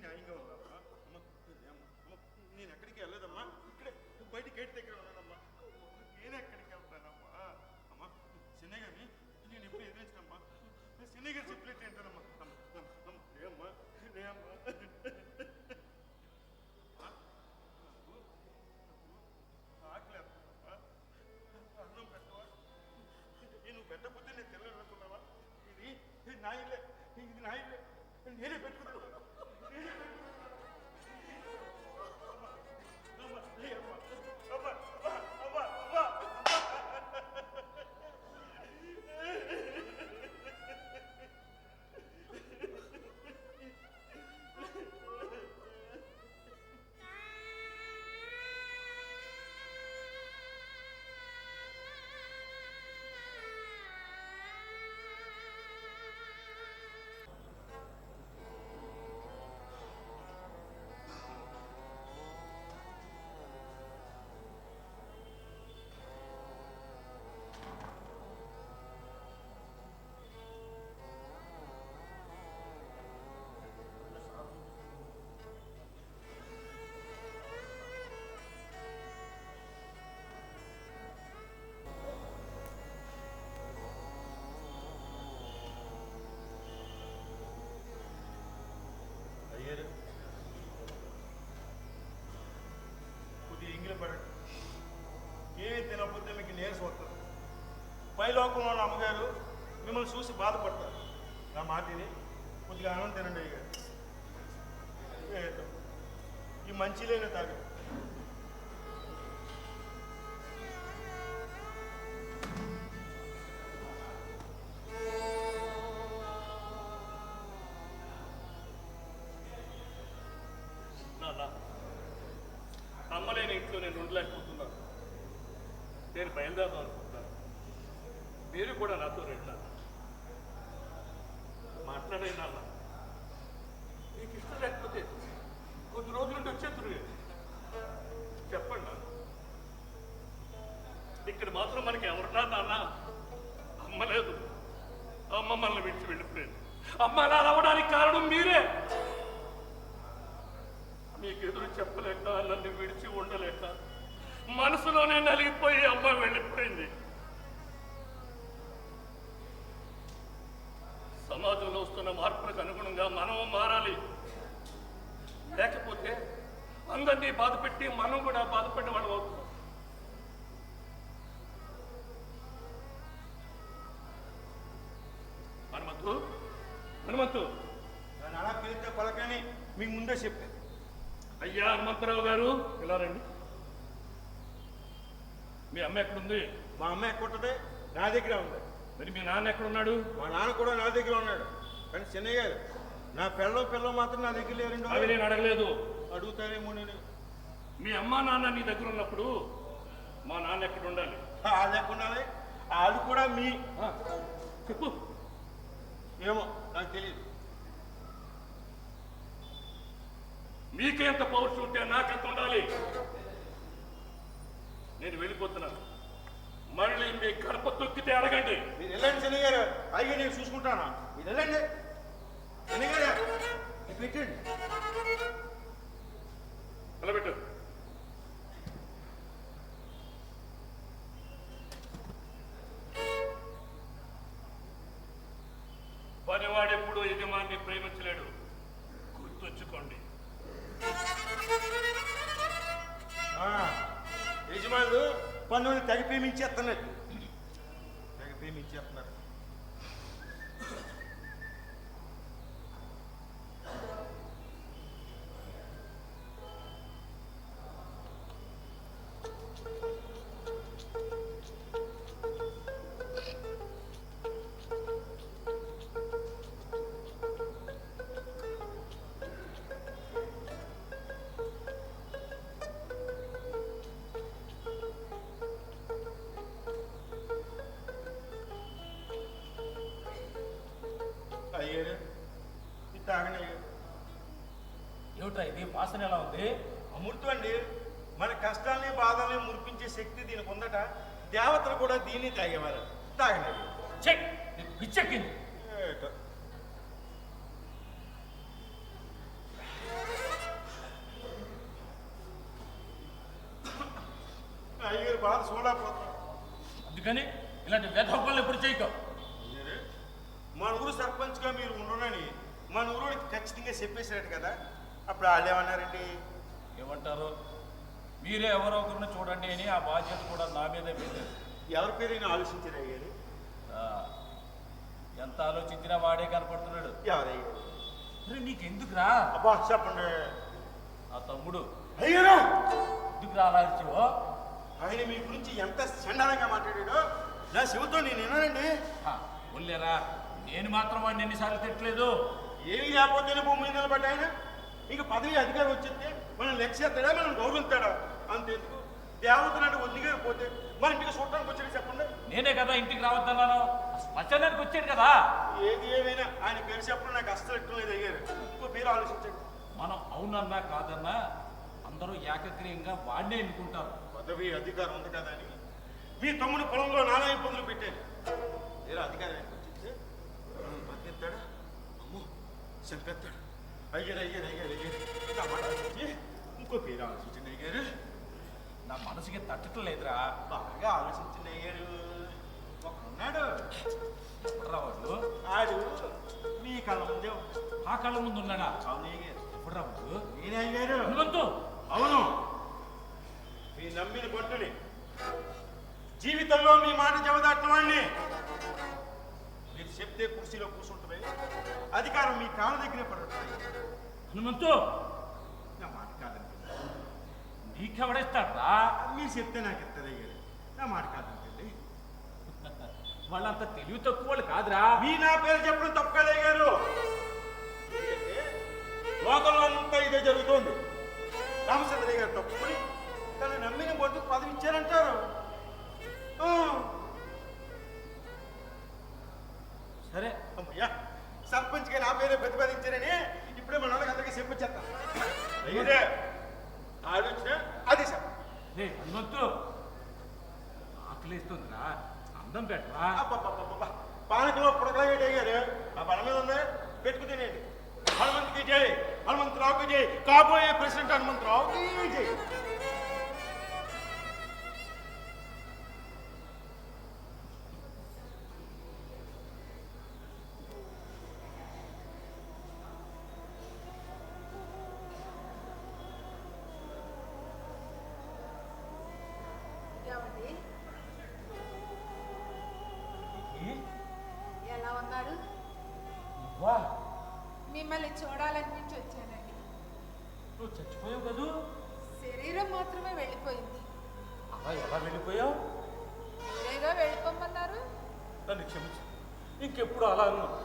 న్యాయంగా ఉందమ్మా. అమ్మ నేను ఎక్కడికి వెళ్ళలేదమ్మా, ఇక్కడే బయట గేట్ దగ్గర ఉన్నానమ్మా. నేను ఎక్కడికి వెళ్తానమ్మా? అమ్మ చిన్నయ్య గారిని నేను ఎప్పుడు ఎదిరించానమ్మా. చిన్నయ్య గారు చెప్పినట్టు ఏంటమ్మా? ఏమ్మా ఏమ్మా ఆకలేదమ్మా, అన్నం పెట్టవా? నువ్వు పెట్టకపోతే నేను తినలేనుకున్నావా? ఇది నా ఇల్లే, ఇది నా ఇల్లే, నేనే పెట్టుకున్నాను. కొద్దిగా ఇంగిలి పడండి, ఏమి తినకపోతే మీకు నీరసం వస్తుంది. పైలోకంలో ఉన్న అమ్మగారు మిమ్మల్ని చూసి బాధపడతారు. నా మాటిని కొద్దిగా ఆనందం తినండి అయ్యగారు. ఈ మంచిలేని తాగండి. అమ్మలేని ఇంట్లో నేను ఉండలేకపోతున్నాను. నేను బయలుదేరదాం అనుకుంటున్నాను. మీరు కూడా నాతో రండి. మాట్లాడే నాన్న, నీకు ఇష్టం లేకపోతే కొద్ది రోజుల నుండి వచ్చేద్దరు చెప్పండి నాన్న. ఇక్కడ మాత్రం మనకి ఎవరున్నా నాన్న? అమ్మ లేదు. అమ్మ మనల్ని విడిచి వెళ్ళిపోయింది. అమ్మ అలా అవ్వడానికి కారణం మీరే. మీకు ఎదురు చెప్పలేక, నన్ను విడిచి ఉండలేక మనసులోనే నలిగిపోయి అమ్మ వెళ్ళిపోయింది. సమాజంలో వస్తున్న మార్పులకు అనుగుణంగా మనం మారాలి. లేకపోతే అందరినీ బాధ పెట్టి మనం కూడా బాధపడిన వాళ్ళం అవుతున్నాం. హనుమంతు అలా పిలిస్తే పలకని మీకు ముందే చెప్పాను. అయ్యా హనుమంతరావు గారు, ఇలా రండి. మీ అమ్మ ఎక్కడుంది? మా అమ్మ ఎక్కడుంటుంది? నా దగ్గర ఉంది. మరి మీ నాన్న ఎక్కడున్నాడు? మా నాన్న కూడా నా దగ్గర ఉన్నాడు. కానీ చిన్నయ్య గారు, నా పిల్లలు మాత్రం నా దగ్గర లేరండి. అవి నేను అడగలేదు. అడుగుతారేమో నేను. మీ అమ్మ నాన్న నీ దగ్గర ఉన్నప్పుడు మా నాన్న ఎక్కడ ఉండాలి? వాళ్ళు ఎక్కడ ఉండాలి? వాళ్ళు కూడా మీ చెప్పు. ఏమో నాకు తెలియదు. మీకెంత పౌరుషం ఉంటే నాకెంత ఉండాలి? నేను వెళ్ళిపోతున్నాను. మళ్ళీ మీ గడప తొక్కితే అడగండి. మీరు వెళ్ళండి చిన్నయ్య గారు, అయ్యి నేను చూసుకుంటాను. మీరు వెళ్ళండి చిన్నయ్య గారు, పెట్టండి. నిలబెట్టు. పనివాడెప్పుడు యజమాన్ని ప్రేమించలేడు, గుర్తుంచుకోండి. యజమానులు పన్నుని తెగ ప్రేమించేస్తున్నట్టు తెగ ప్రేమించేస్తున్నారు. అయ్యారు ఇది తాగండి. అయ్యారు ఏమిటా ఇది? వాసన ఎలా ఉంది? అమృతం అండి. మన కష్టాల్ని బాధల్ని మురిపించే శక్తి దీనికి ఉందట. దేవతలు కూడా దీన్ని తాగేవారు. తాగండి. చెక్ పిచ్చెక్కింది. ఏటో సర్పంచ్గా మీరు ఉండరని మన ఊరోడికి ఖచ్చితంగా చెప్పేశాడు కదా, అప్పుడు వాళ్ళు ఏమన్నారండి? ఏమంటారు? మీరే ఎవరో ఒకరిని చూడండి అని ఆ బాధ్యత కూడా నా మీదే పెట్టారు. ఎవరి పేరైనా ఆలోచించారు అయ్యారు? ఆ, ఎంత ఆలోచించినా వాడే కనపడుతున్నాడు. ఎవరయ్యారు? అరే నీకెందుకురా? అబ్బా చెప్పండి. ఆ తమ్ముడు. అయ్యారు ఎందుకురా అలా అరిచావో? ఆయన మీ గురించి ఎంత చండాలంగా మాట్లాడాడో నా శివతో నేను విన్నానండి. ఒళ్ళేరా, నేను మాత్రం వాడిని ఎన్నిసార్లు తిట్టలేదు. ఏమి లేకపోతేనే భూమి మీద నిలబడ్డా ఆయన. ఇంక పదవి అధికారం వచ్చిందే మనం లెక్క చేస్తాడా, మనం గౌరవిస్తాడా? అంతెందుకు దేవతలాంటి వదిలిగారు పోతే మన ఇంటికి చూడటానికి వచ్చాడు చెప్పండి. నేనే కదా ఇంటికి రావద్దన్నాను. శ్మశానానికి వచ్చాడు కదా. ఏది ఏమైనా ఆయన పేరు చెప్పడం నాకు అస్సలు ఇష్టం లేదు అయ్యారు. ఇంకో పేరు ఆలోచించండి. మనం అవునన్నా కాదన్నా అందరూ ఏకగ్రీయంగా వాడినే ఎన్నుకుంటారు. పదవి అధికారం ఉంది కదా అని మీ తమ్ముడు పొలంలో నానా ఇబ్బందులు పెట్టాను. వేరే అధికారానికి వచ్చింది బతికిస్తాడా? అమ్మో చంపేస్తాడు. అయ్యారు అయ్యారు అయ్యారు అయ్యారు నా మాట ఆలోచించి ఇంకో పేరు ఆలోచించండి అయ్యారు. నా మనసుకి తట్టడం లేదురా. బాగా ఆలోచించండి అయ్యారు. ఒకడున్నాడు రావాడు. ఆడు మీ కళ్ళ ముందే ఆ కళ్ళ ముందు ఉన్నాడా? అవును అయ్యారు. ఎప్పుడు రావాడు? నేనే అయ్యారు. హనుమంతు. అవును, మీ నమ్మిన పట్టుని జీవితంలో మీ మాట చెబదాటిన వాడిని. మీరు చెప్తే కుర్చీలో కూర్చుంటుంది, అధికారం మీ కాళ్ళ దగ్గరే పడుతుంది. హనుమంతు, నా మాట కాదండి. నీకెవడేస్తాడ్రా? మీరు చెప్తే నాకు ఇస్తుంది అయ్యారు. నా మాట కాదండి. వాళ్ళంత తెలివి తక్కువ వాళ్ళు కాదురా. మీ నా పేరు చెప్పడం తప్పు కదా అయ్యారు. లోకంలో అంతా ఇదే జరుగుతోంది. రామచంద్రయ్య గారు తప్పుకొని తను నమ్మిన బొట్టు పదవి ఇచ్చారంటారు. సరే అమ్మయ్యా, సర్పంచ్గా నా పేరే ప్రతిపాదించారని ఇప్పుడే మన వాళ్ళకి అందరికీ చెప్పొచ్చేస్తాను. అయ్యే ఆలోచన అది సార్. రే హనుమంతు, ఆకలిస్తుందిరా, అందం పెట్టరా. అబ్బబ్బబ్బబ్బా, పానకంలో పుడకలా అయ్యారు. ఆ బల మీద ఉంది, పెట్టుకు తినేయండి. హనుమంతుకి జై, హనుమంతరావుకి జై, కాబోయే ప్రెసిడెంట్ హనుమంతరావుకి జై. ఏమండి? ఎలా ఉన్నారు? వా, మిమ్మల్ని చూడాలనిపించి వచ్చానండి. నువ్వు చచ్చిపోయావు కదూ? శరీరం మాత్రమే వెళ్ళిపోయింది. అలా ఎలా వెళ్ళిపోయావు? మీరేగా వెళ్ళిపోమన్నారు. నన్ను క్షమించు, ఇంకెప్పుడు అలా అన్నావు.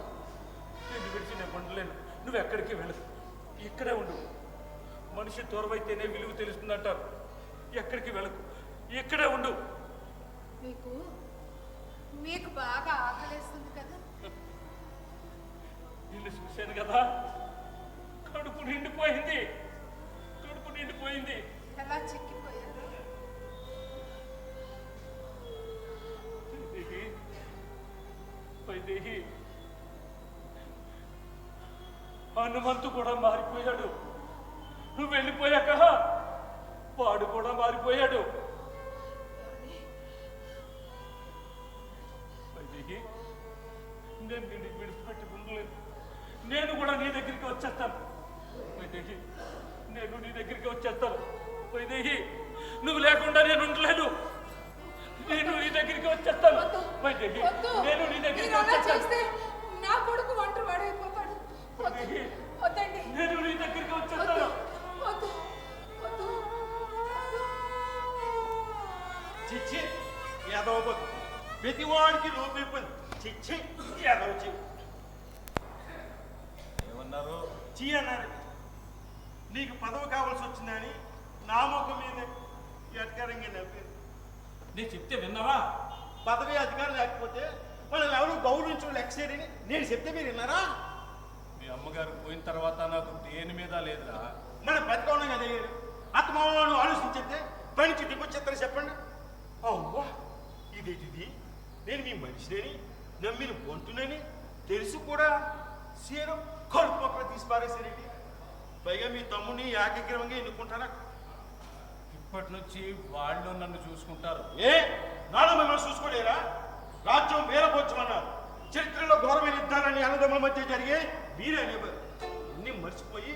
నిన్ను విడిచి నేను ఉండలేను. నువ్వు ఎక్కడికి వెళ్ళదు, ఇక్కడే ఉండు. మనిషి దూరమైతేనే విలువ తెలుస్తుందంటారు. ఎక్కడికి వెళ్ళకు, ఇక్కడే ఉండు. మీకు బాగా ఆకలేస్తుంది కదా. నిన్ను చూశాను కదా, కడుపు నిండిపోయింది, కడుపు నిండిపోయింది. ఎలా చిక్కిపోయారు? వైదేహి, హనుమంతు కూడా మారిపోయాడు. నువ్వు వెళ్ళిపోయాక వాడు కూడా మారిపోయాడు. వైదేహి, నేను నిన్ను విడిచిపెట్టి ఉండలేను. నేను కూడా నీ దగ్గరికి వచ్చేస్తాను. వైదేహి, నేను నీ దగ్గరికి వచ్చేస్తాను. వైదేహి, నువ్వు లేకుండా నేను ఉండలేను. నేను నీ దగ్గరికి వచ్చేస్తాను. వైదేహి, నేను నీ దగ్గరికి వచ్చేస్తాను. నా కొడుకు ఒంటరి వాడైపోతాడు. వద్దండి, నేను నీ దగ్గరికి వచ్చేస్తాను. చిచ్చి యాదవ ప్రతివాడికి లోపైపోయింది. చిచ్చి యాదవ చి ఏమన్నారు? చీ అన్నారు. నీకు పదవి కావాల్సి వచ్చిందని నా ముఖం మీద ఎటకారంగా నవ్వారు. నేను చెప్తే విన్నావా? పదవి అధికారం లేకపోతే మనం ఎవరు గౌరవించడం లెక్సేరని నేను చెప్తే మీరు విన్నారా? మీ అమ్మగారు పోయిన తర్వాత నాకు దేని మీద లేదురా. మన బతికవున్నాం కదా ఆత్మను ఆలోచించేస్తే పనికి దిగొచ్చేస్తారని చెప్పండి. అవ్వా, ఇదేంటిది? నేను మీ మనిషిని నమ్మిన పొంటునని తెలుసు కూడా సీరం కడుపు అక్కడ తీసి పారేసారండి. పైగా మీ తమ్ముడిని ఏకగ్రీవంగా ఎన్నుకుంటారా? ఇప్పటి నుంచి వాళ్ళు నన్ను చూసుకుంటారు. నాలో మిమ్మల్ని చూసుకోలేరా? రాజ్యం వేరపోచ్చమన్నారు. చరిత్రలో ఘోరమైన యుద్ధాలు నీ అన్నదమ్ముల మధ్య జరిగే మీరే అనేవారు. అన్నీ మర్చిపోయి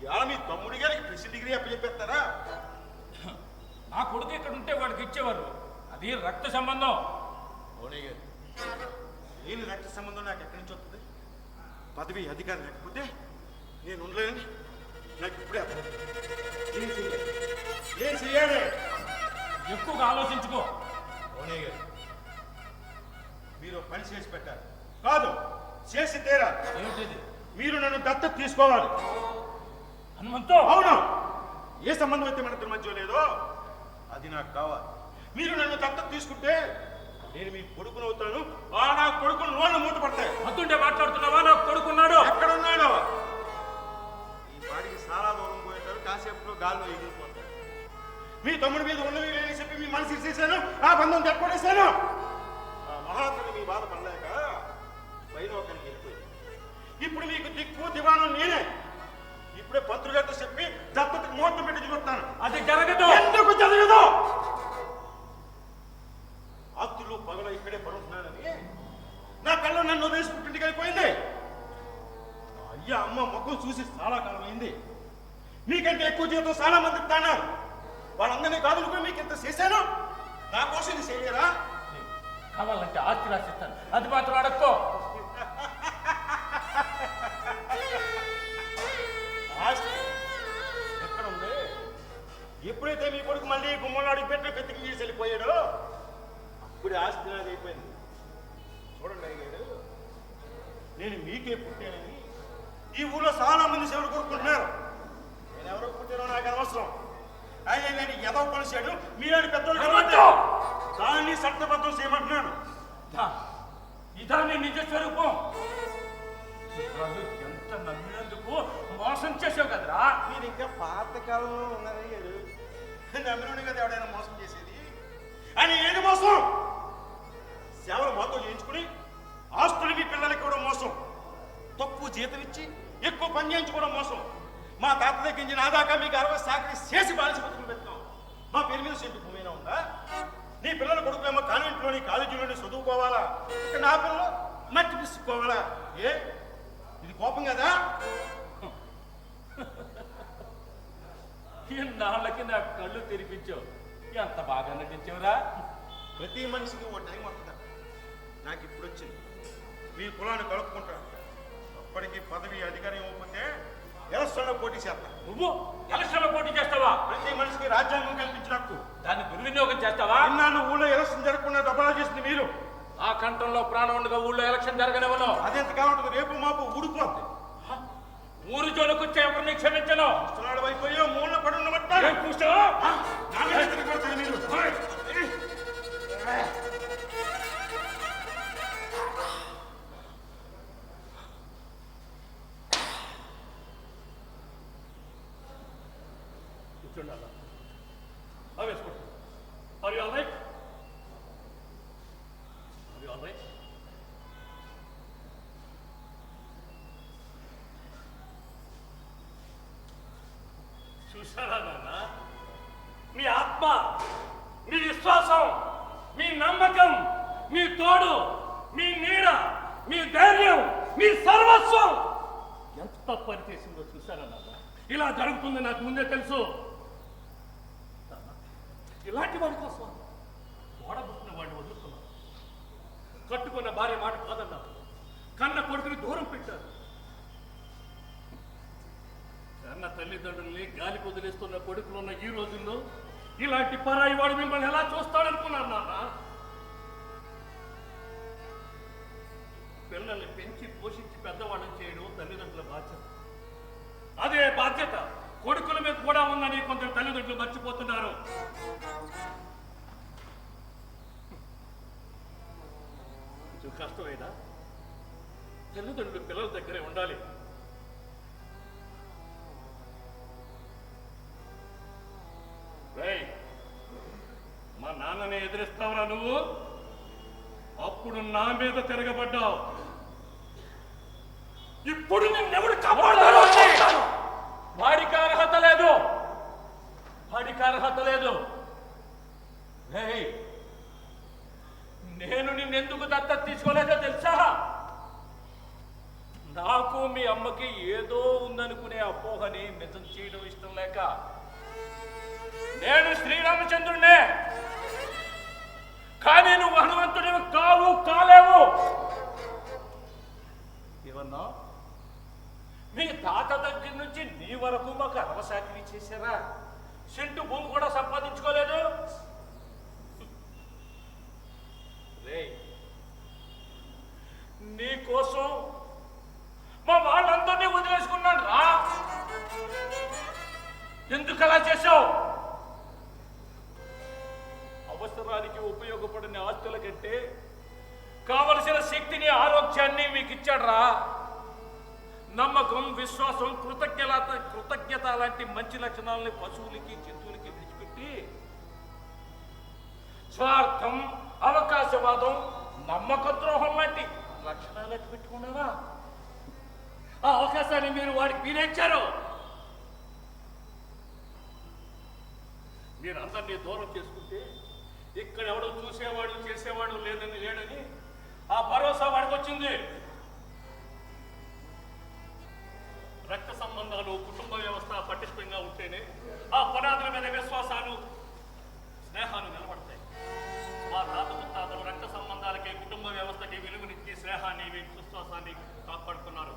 ఇవాళ మీ తమ్ముడి గారికి ప్రెసిడెంట్ డిగ్రీ అప్పచెప్పేస్తారా? నా కొడుకు ఇక్కడ ఉంటే వాడికి ఇచ్చేవారు. అది రక్త సంబంధం. అవునయ్య గారు, లేని రక్త సంబంధం నాకు ఎక్కడి నుంచి వస్తుంది? పదవి అధికారం లేకపోతే నేను ఉండలేనని నాకు ఇప్పుడే అర్థం. ఏం చెయ్యాలి? ఎక్కువగా ఆలోచించుకో. అవునయ్య గారు, మీరు పని చేసి పెట్టారు. కాదు, చేసి తీరా. ఏమిటిది? మీరు నన్ను దత్తత తీసుకోవాలి. హనుమంతో, అవును, ఏ సంబంధం అయితే మన ఇద్దరి మధ్య లేదో అది నాకు కావాలి. మీరు నన్ను దత్తత తీసుకుంటే నేను మీ కొడుకును అవుతాను. నా కొడుకును నోళ్ళు మూత పడతాయి. అతుంటే మాట్లాడుతున్నావా? నా కొడుకున్నాడు. ఎక్కడున్నాడు? ఈ వాడికి చాలా దూరం పోయింటారు. కాసేపులో గాల్లో ఎగిరిపోతారు. మీ తమ్ముడి మీద ఉన్నవి లేని చెప్పి మీ మనసు ఇచ్చేసాను. ఆ బంధం తెప్పడేశాను. ఆ మహాత్ముని మీ బాధ పడలేక వైలోకానికి వెళ్ళిపోయింది. ఇప్పుడు మీకు దిక్కు దివాణం నేనే. ఇప్పుడే పంతులుగారితో చెప్పి దత్తతకు ముహూర్తం పెట్టి చూస్తాను. అది జరగదు. ఎందుకు జరగదు? ఆస్తులు పగల ఇక్కడే పడుతున్నానని నా కళ్ళ నన్ను వదిలేసుకుంటుంటికి అయిపోయింది. అయ్యా అమ్మ ముఖం చూసి చాలా కాలం అయింది. మీకంటే ఎక్కువ జీవితం చాలా మంది తాన్నారు. వాళ్ళందరినీ కాదులుకుని మీకు ఇంత చేశాను. నా కోసం ఇది చేయలేరా? కావాలంటే ఆస్తి రాసిస్తాను. అది మాత్రం అడక్కో. ఆస్తి ఎక్కడుంది? ఎప్పుడైతే మీ కొడుకు మళ్ళీ గుమ్మలాడికి పెట్టి పెతికి తీసి వెళ్ళిపోయాడో అప్పుడు ఆస్తి నాది అయిపోయింది. చూడండి అయ్యాడు, నేను మీకే పుట్టానని ఈ ఊళ్ళో చాలా మంది శివుడు కోరుకుంటున్నారు. నేను ఎవరో పుట్టానో నాకు అనవసరం. ఆయన నేను ఎదో పనిచాడు మీలాంటి పెద్దలు దాన్ని సత్యబద్ధం చేయమంటున్నాను. ఇదా నీ నిజ స్వరూపం. ఎంత నమ్మినందుకు మోసం చేసావు కదరా. మీరు ఇంకా పాతకాలంలో ఉన్నారయ్యాడు. నమ్మినుడి కదా ఎవడైనా మోసం చేసేది. అని ఏది మోసం? సేవలు మాతో చేయించుకుని ఆస్తులు మీ పిల్లలకి కూడా మోసం. తక్కువ జీతం ఇచ్చి ఎక్కువ పని చేయించుకోవడం మోసం. మా తాత దగ్గర నా దాకా మీకు 60 సాకరీ చేసి బాలిసి బతుకులు పెట్టాం. మా పేరు మీద సెంటు భూమైనా ఉందా? నీ పిల్లల కొడుకులేమో కాన్వెంట్లోని కాలేజీలోని చదువుకోవాలా? ఇక నా పిల్లలు మట్టి పిసుకోవాలా? ఇది కోపం కదా? నాళ్ళకి నా కళ్ళు తెరిపించావు. ఎంత బాగా నటించావురా. ప్రతి మనిషికి ఓ టైం వస్తుందా? నాకు ఇప్పుడు వచ్చింది. మీ కులాన్ని కలుపుకుంటాను. అప్పటికి పదవి అధికారం ఇవ్వకపోతే ఎలక్షన్లో పోటీ చేస్తాను. నువ్వు ఎలక్షన్లో పోటీ చేస్తావా? ప్రతి మనిషికి రాజ్యాంగం కల్పించిన హక్కు. దాన్ని దుర్వినియోగం చేస్తావా? ఇన్నాళ్ళు ఊళ్ళో ఎలక్షన్ జరగకుండా దబాలు చేసింది మీరు. ఆ కంఠంలో ప్రాణం ఉండగా ఊళ్ళో ఎలక్షన్ జరగనివ్వను. అదెంతకాలం ఉంటుంది? రేపు మాపు ఊడిపోద్ది. ఊరు జోలికొచ్చే ఎవరిని క్షమించను. ముసలాడు అయిపోయో మూల పడి ఉన్నమాట మీరు. కూర్చోండి. వేసుకోండి. Are you all right? Are you all right? చూసారా నాన్న, మీ ఆత్మ, మీ విశ్వాసం, మీ నమ్మకం, మీ తోడు, మీ నీడ, మీ ధైర్యం, మీ సర్వస్వం ఎంత పనిచేసిందో చూసారా నాన్న. ఇలా జరుగుతుందని నాకు ముందే తెలుసు. ఇలాంటి వాడి కోసం ఓడబుట్టిన వాడిని వదులుకున్నాను. కట్టుకున్న భార్య మాట కాదన్నారు. కన్న కొడుకుని దూరం పెట్టారు. కన్న తల్లిదండ్రుల్ని గాలికి వదిలేస్తున్న కొడుకులున్న ఈ రోజుల్లో ఇలాంటి పరాయి వాడు మిమ్మల్ని ఎలా చూస్తాడనుకున్నారు నాన్న. పిల్లల్ని పెంచి పోషించి పెద్దవాళ్ళని చేయడం తల్లిదండ్రుల బాధ్యత. అదే బాధ్యత కొడుకుల మీద కూడా ఉందని కొందరు తల్లిదండ్రులు మర్చిపోతున్నారు. కొంచెం కష్టమైనా తల్లిదండ్రులు పిల్లల దగ్గరే ఉండాలి. మా నాన్నని ఎదిరిస్తావురా నువ్వు? అప్పుడు నా మీద తిరగబడ్డావు. ఇప్పుడు నిన్నెవడు కాపాడాడు? వాడికి అర్హత లేదు. వాడికి అర్హత లేదు. నేను నిన్నెందుకు దత్తత తీసుకోలేదో తెలుసా? మీ అమ్మకి ఏదో ఉందనుకునే అపోహని నిజం చేయడం ఇష్టం లేక నేను శ్రీరామచంద్రుడినే, కానీ నువ్వు హనుమంతుడివి కాలేవు. ఏమన్నా మీ తాత దగ్గర నుంచి నీ వరకు మాకు అరవశాఖని చేశారా? సెంటు భూమి కూడా సంపాదించుకోలేదు. రే, నీ కోసం మా వాళ్ళందరినీ వదిలేసుకున్నాను రా. ఎందుకు అలా చేశావు? అవసరానికి ఉపయోగపడిన ఆస్తుల కంటే కావలసిన శక్తిని, ఆరోగ్యాన్ని మీకు ఇచ్చాడు రా. నమ్మకం, విశ్వాసం, కృతజ్ఞత లాంటి మంచి లక్షణాలని పశువులకి, జంతువులకి విడిచిపెట్టి స్వార్థం, అవకాశవాదం, నమ్మక ద్రోహం లాంటి లక్షణాలకు పెట్టుకున్నావా? ఆ అవకాశాన్ని వాడికి మీరేచ్చారు. మీరు అందరినీ దూరం చేసుకుంటే ఇక్కడ ఎవడో చూసేవాడు, చేసేవాడు లేడని ఆ భరోసా వాడికి వచ్చింది. రక్త సంబంధాలు, కుటుంబ వ్యవస్థ పటిష్టంగా ఉంటేనే ఆ పునాదుల మీద విశ్వాసాలు, స్నేహాలు నిలబడతాయి. మా తాత ముత్తాతలు రక్త సంబంధాలకి, కుటుంబ వ్యవస్థకి విలువనిచ్చి స్నేహాన్ని, విశ్వాసాన్ని కాపాడుతున్నారు.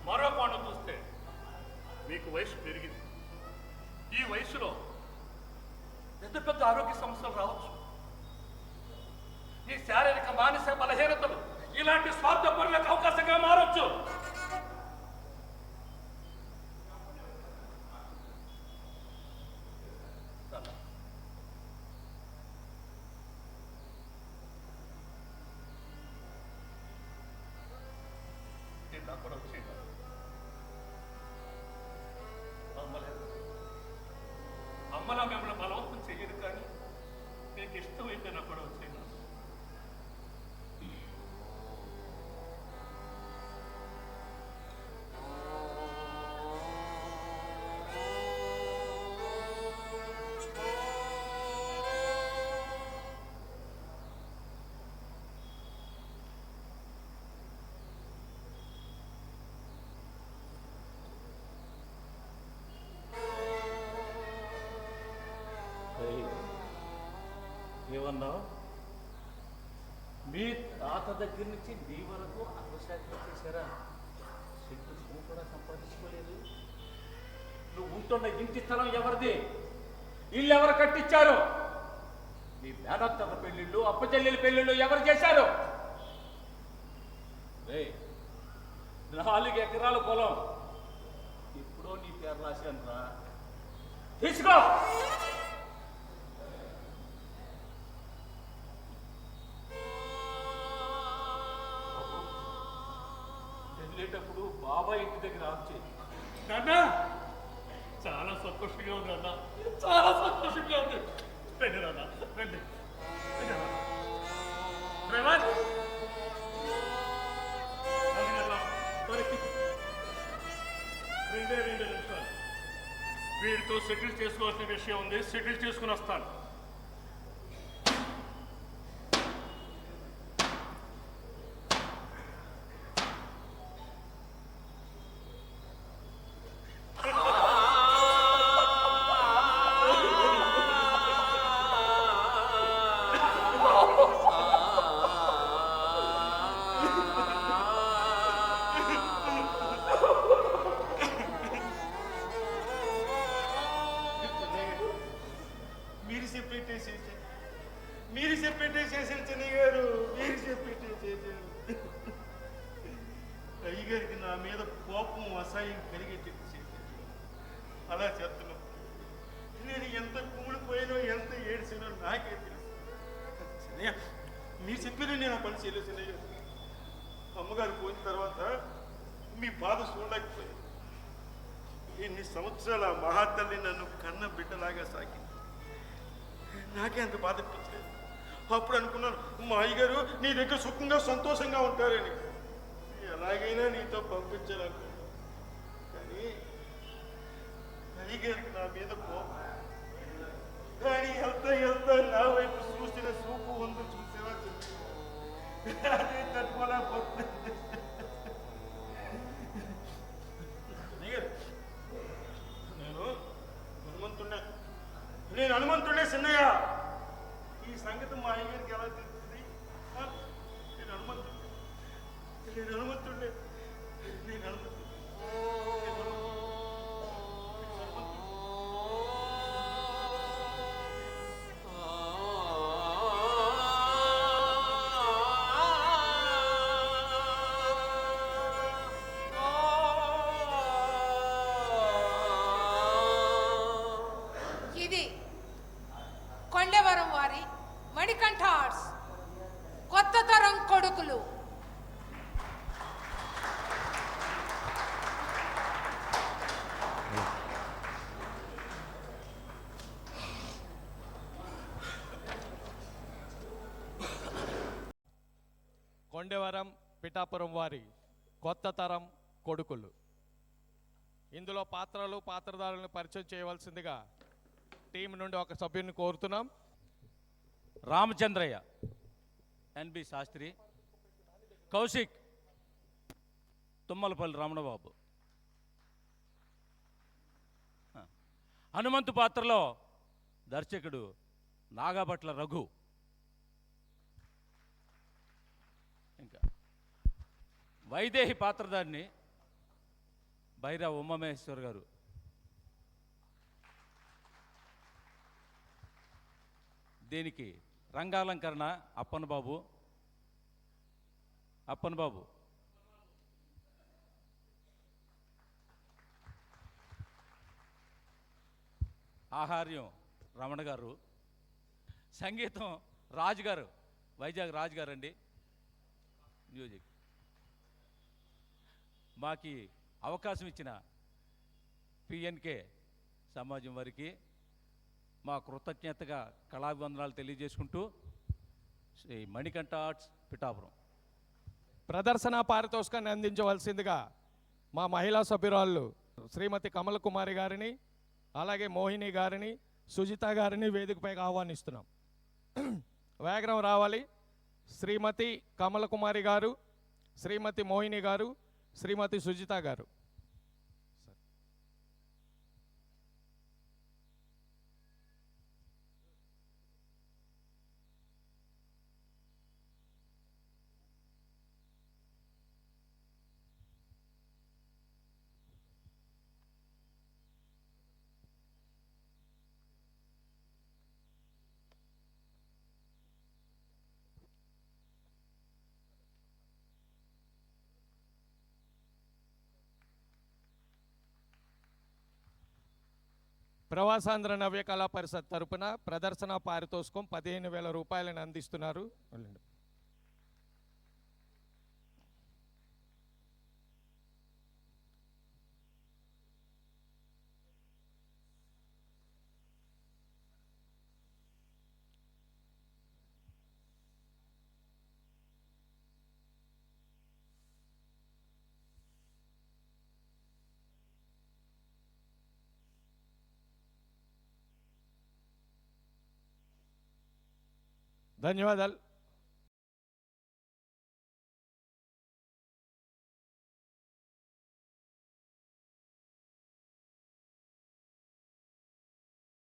మరో కోణం చూస్తే మీకు వయసు పెరిగింది. ఈ వయసులో పెద్ద పెద్ద ఆరోగ్య సమస్యలు రావచ్చు. ఈ శారీరక, మానసిక బలహీనతలు ఇలాంటి స్వార్థపరులకు అవకాశంగా మారచ్చు. అమ్మలా మిమ్మల్ని బలవంతం చెయ్యదు, కానీ నీకు ఇష్టమైతే నాకు కూడా వచ్చేది. ఏమన్నా మీ తాత దగ్గర నుంచి నీ వరకు అర్ధశాఖలు చేశారా? చెట్టు నువ్వు కూడా సంపాదించుకోలేదు. నువ్వు ఉంటున్న ఇంటి స్థలం ఎవరిది? ఇల్లు ఎవరు కట్టించారు? నీ మేనత్తల పెళ్ళిళ్ళు, అప్పచెల్లెల పెళ్ళిళ్ళు ఎవరు చేశారు? 4 ఎకరాల పొలం ఎప్పుడో నీ పేరు రాశాను రా, తీసుకో. వెళ్ళేటప్పుడు బాబాయ్ ఇంటి దగ్గర ఆఫ్ చేయి. నాన్న, చాలా సంతోషంగా ఉంది అన్న, చాలా సంతోషంగా ఉంది. రండి నాన్న, రండి. రెండే నిమిషాలు. వీడితో సెటిల్ చేసుకోవాల్సిన విషయం ఉంది, సెటిల్ చేసుకుని వస్తాను. మీరు చెప్పేటే చేశారు చెన్నయ్య గారు, మీరు చెప్పేటే చేశారు. అయ్యగారికి నా మీద కోపం, అసహ్యం కలిగేటట్టు చేశారు. అలా చేస్తున్నాం. నేను ఎంత కుమిడిపోయానో, ఎంత ఏడ్చానో నాకే తెలుసు. చెన్నయ్య, మీరు చెప్పారు నేను ఆ పని చేయలేదు చెన్నయ్య. అమ్మగారు పోయిన తర్వాత మీ బాధ చూడలేకపోయాను. ఇన్ని సంవత్సరాల మహాతల్లి నన్ను కన్న బిడ్డలాగా సాగింది. నాకే అంత బాధ అనిపించలేదు. అప్పుడు అనుకున్నాను, మా అయ్యగారు నీ దగ్గర సుఖంగా, సంతోషంగా ఉంటారని. ఎలాగైనా నీతో పంపించాలనుకున్నాను. కానీ అయ్యగారికి నా మీద కోపం. కానీ వెళ్తా నా వైపు చూసిన చూపు ఉంది, చూసేవా అదే తట్టుకోలేకపోతుంది. నేను హనుమంతుడిని. నేను హనుమంతుడిని. ఇది కొండవరం వారి మణికంఠ ఆర్ట్స్ కొత్త తరం కొడుకులు. కొండవరం పిఠాపురం వారి కొత్త తరం కొడుకులు. ఇందులో పాత్రలు పాత్రధారులను పరిచయం చేయవలసిందిగా టీం నుండి ఒక సభ్యుని కోరుతున్నాం. రామచంద్రయ్య, ఎన్బి శాస్త్రి, కౌశిక్, తుమ్మలపల్లి రమణబాబు. హనుమంతు పాత్రలో దర్శకుడు నాగభట్ల రఘు. ఇంకా వైదేహి పాత్రధారిని బైరా ఉమామహేశ్వర్ గారు. దీనికి రంగాలంకరణ అప్పన్ బాబు. ఆహార్యం రమణ గారు. సంగీతం రాజు గారు, వైజాగ్ రాజు గారు అండి. మ్యూజిక్. మాకి అవకాశం ఇచ్చిన పిఎన్కే సమాజం వారికి మా కృతజ్ఞతగా కళాభివందనాలు తెలియజేసుకుంటూ శ్రీ మణికంఠ ఆర్ట్స్ పిఠాపురం. ప్రదర్శన పారితోషికాన్ని అందించవలసిందిగా మా మహిళా సభ్యురాళ్ళు శ్రీమతి కమల కుమారి గారిని, అలాగే మోహిని గారిని, సుజిత గారిని వేదికపైకి ఆహ్వానిస్తున్నాం. వేగరం రావాలి. శ్రీమతి కమల కుమారి గారు, శ్రీమతి మోహిని గారు, శ్రీమతి సుజిత గారు. ప్రవాసాంధ్ర నవ్య కళా పరిషత్ తరపున ప్రదర్శన పారితోషికం 15,000 రూపాయలను అందిస్తున్నారు. ధన్యవాదాలు.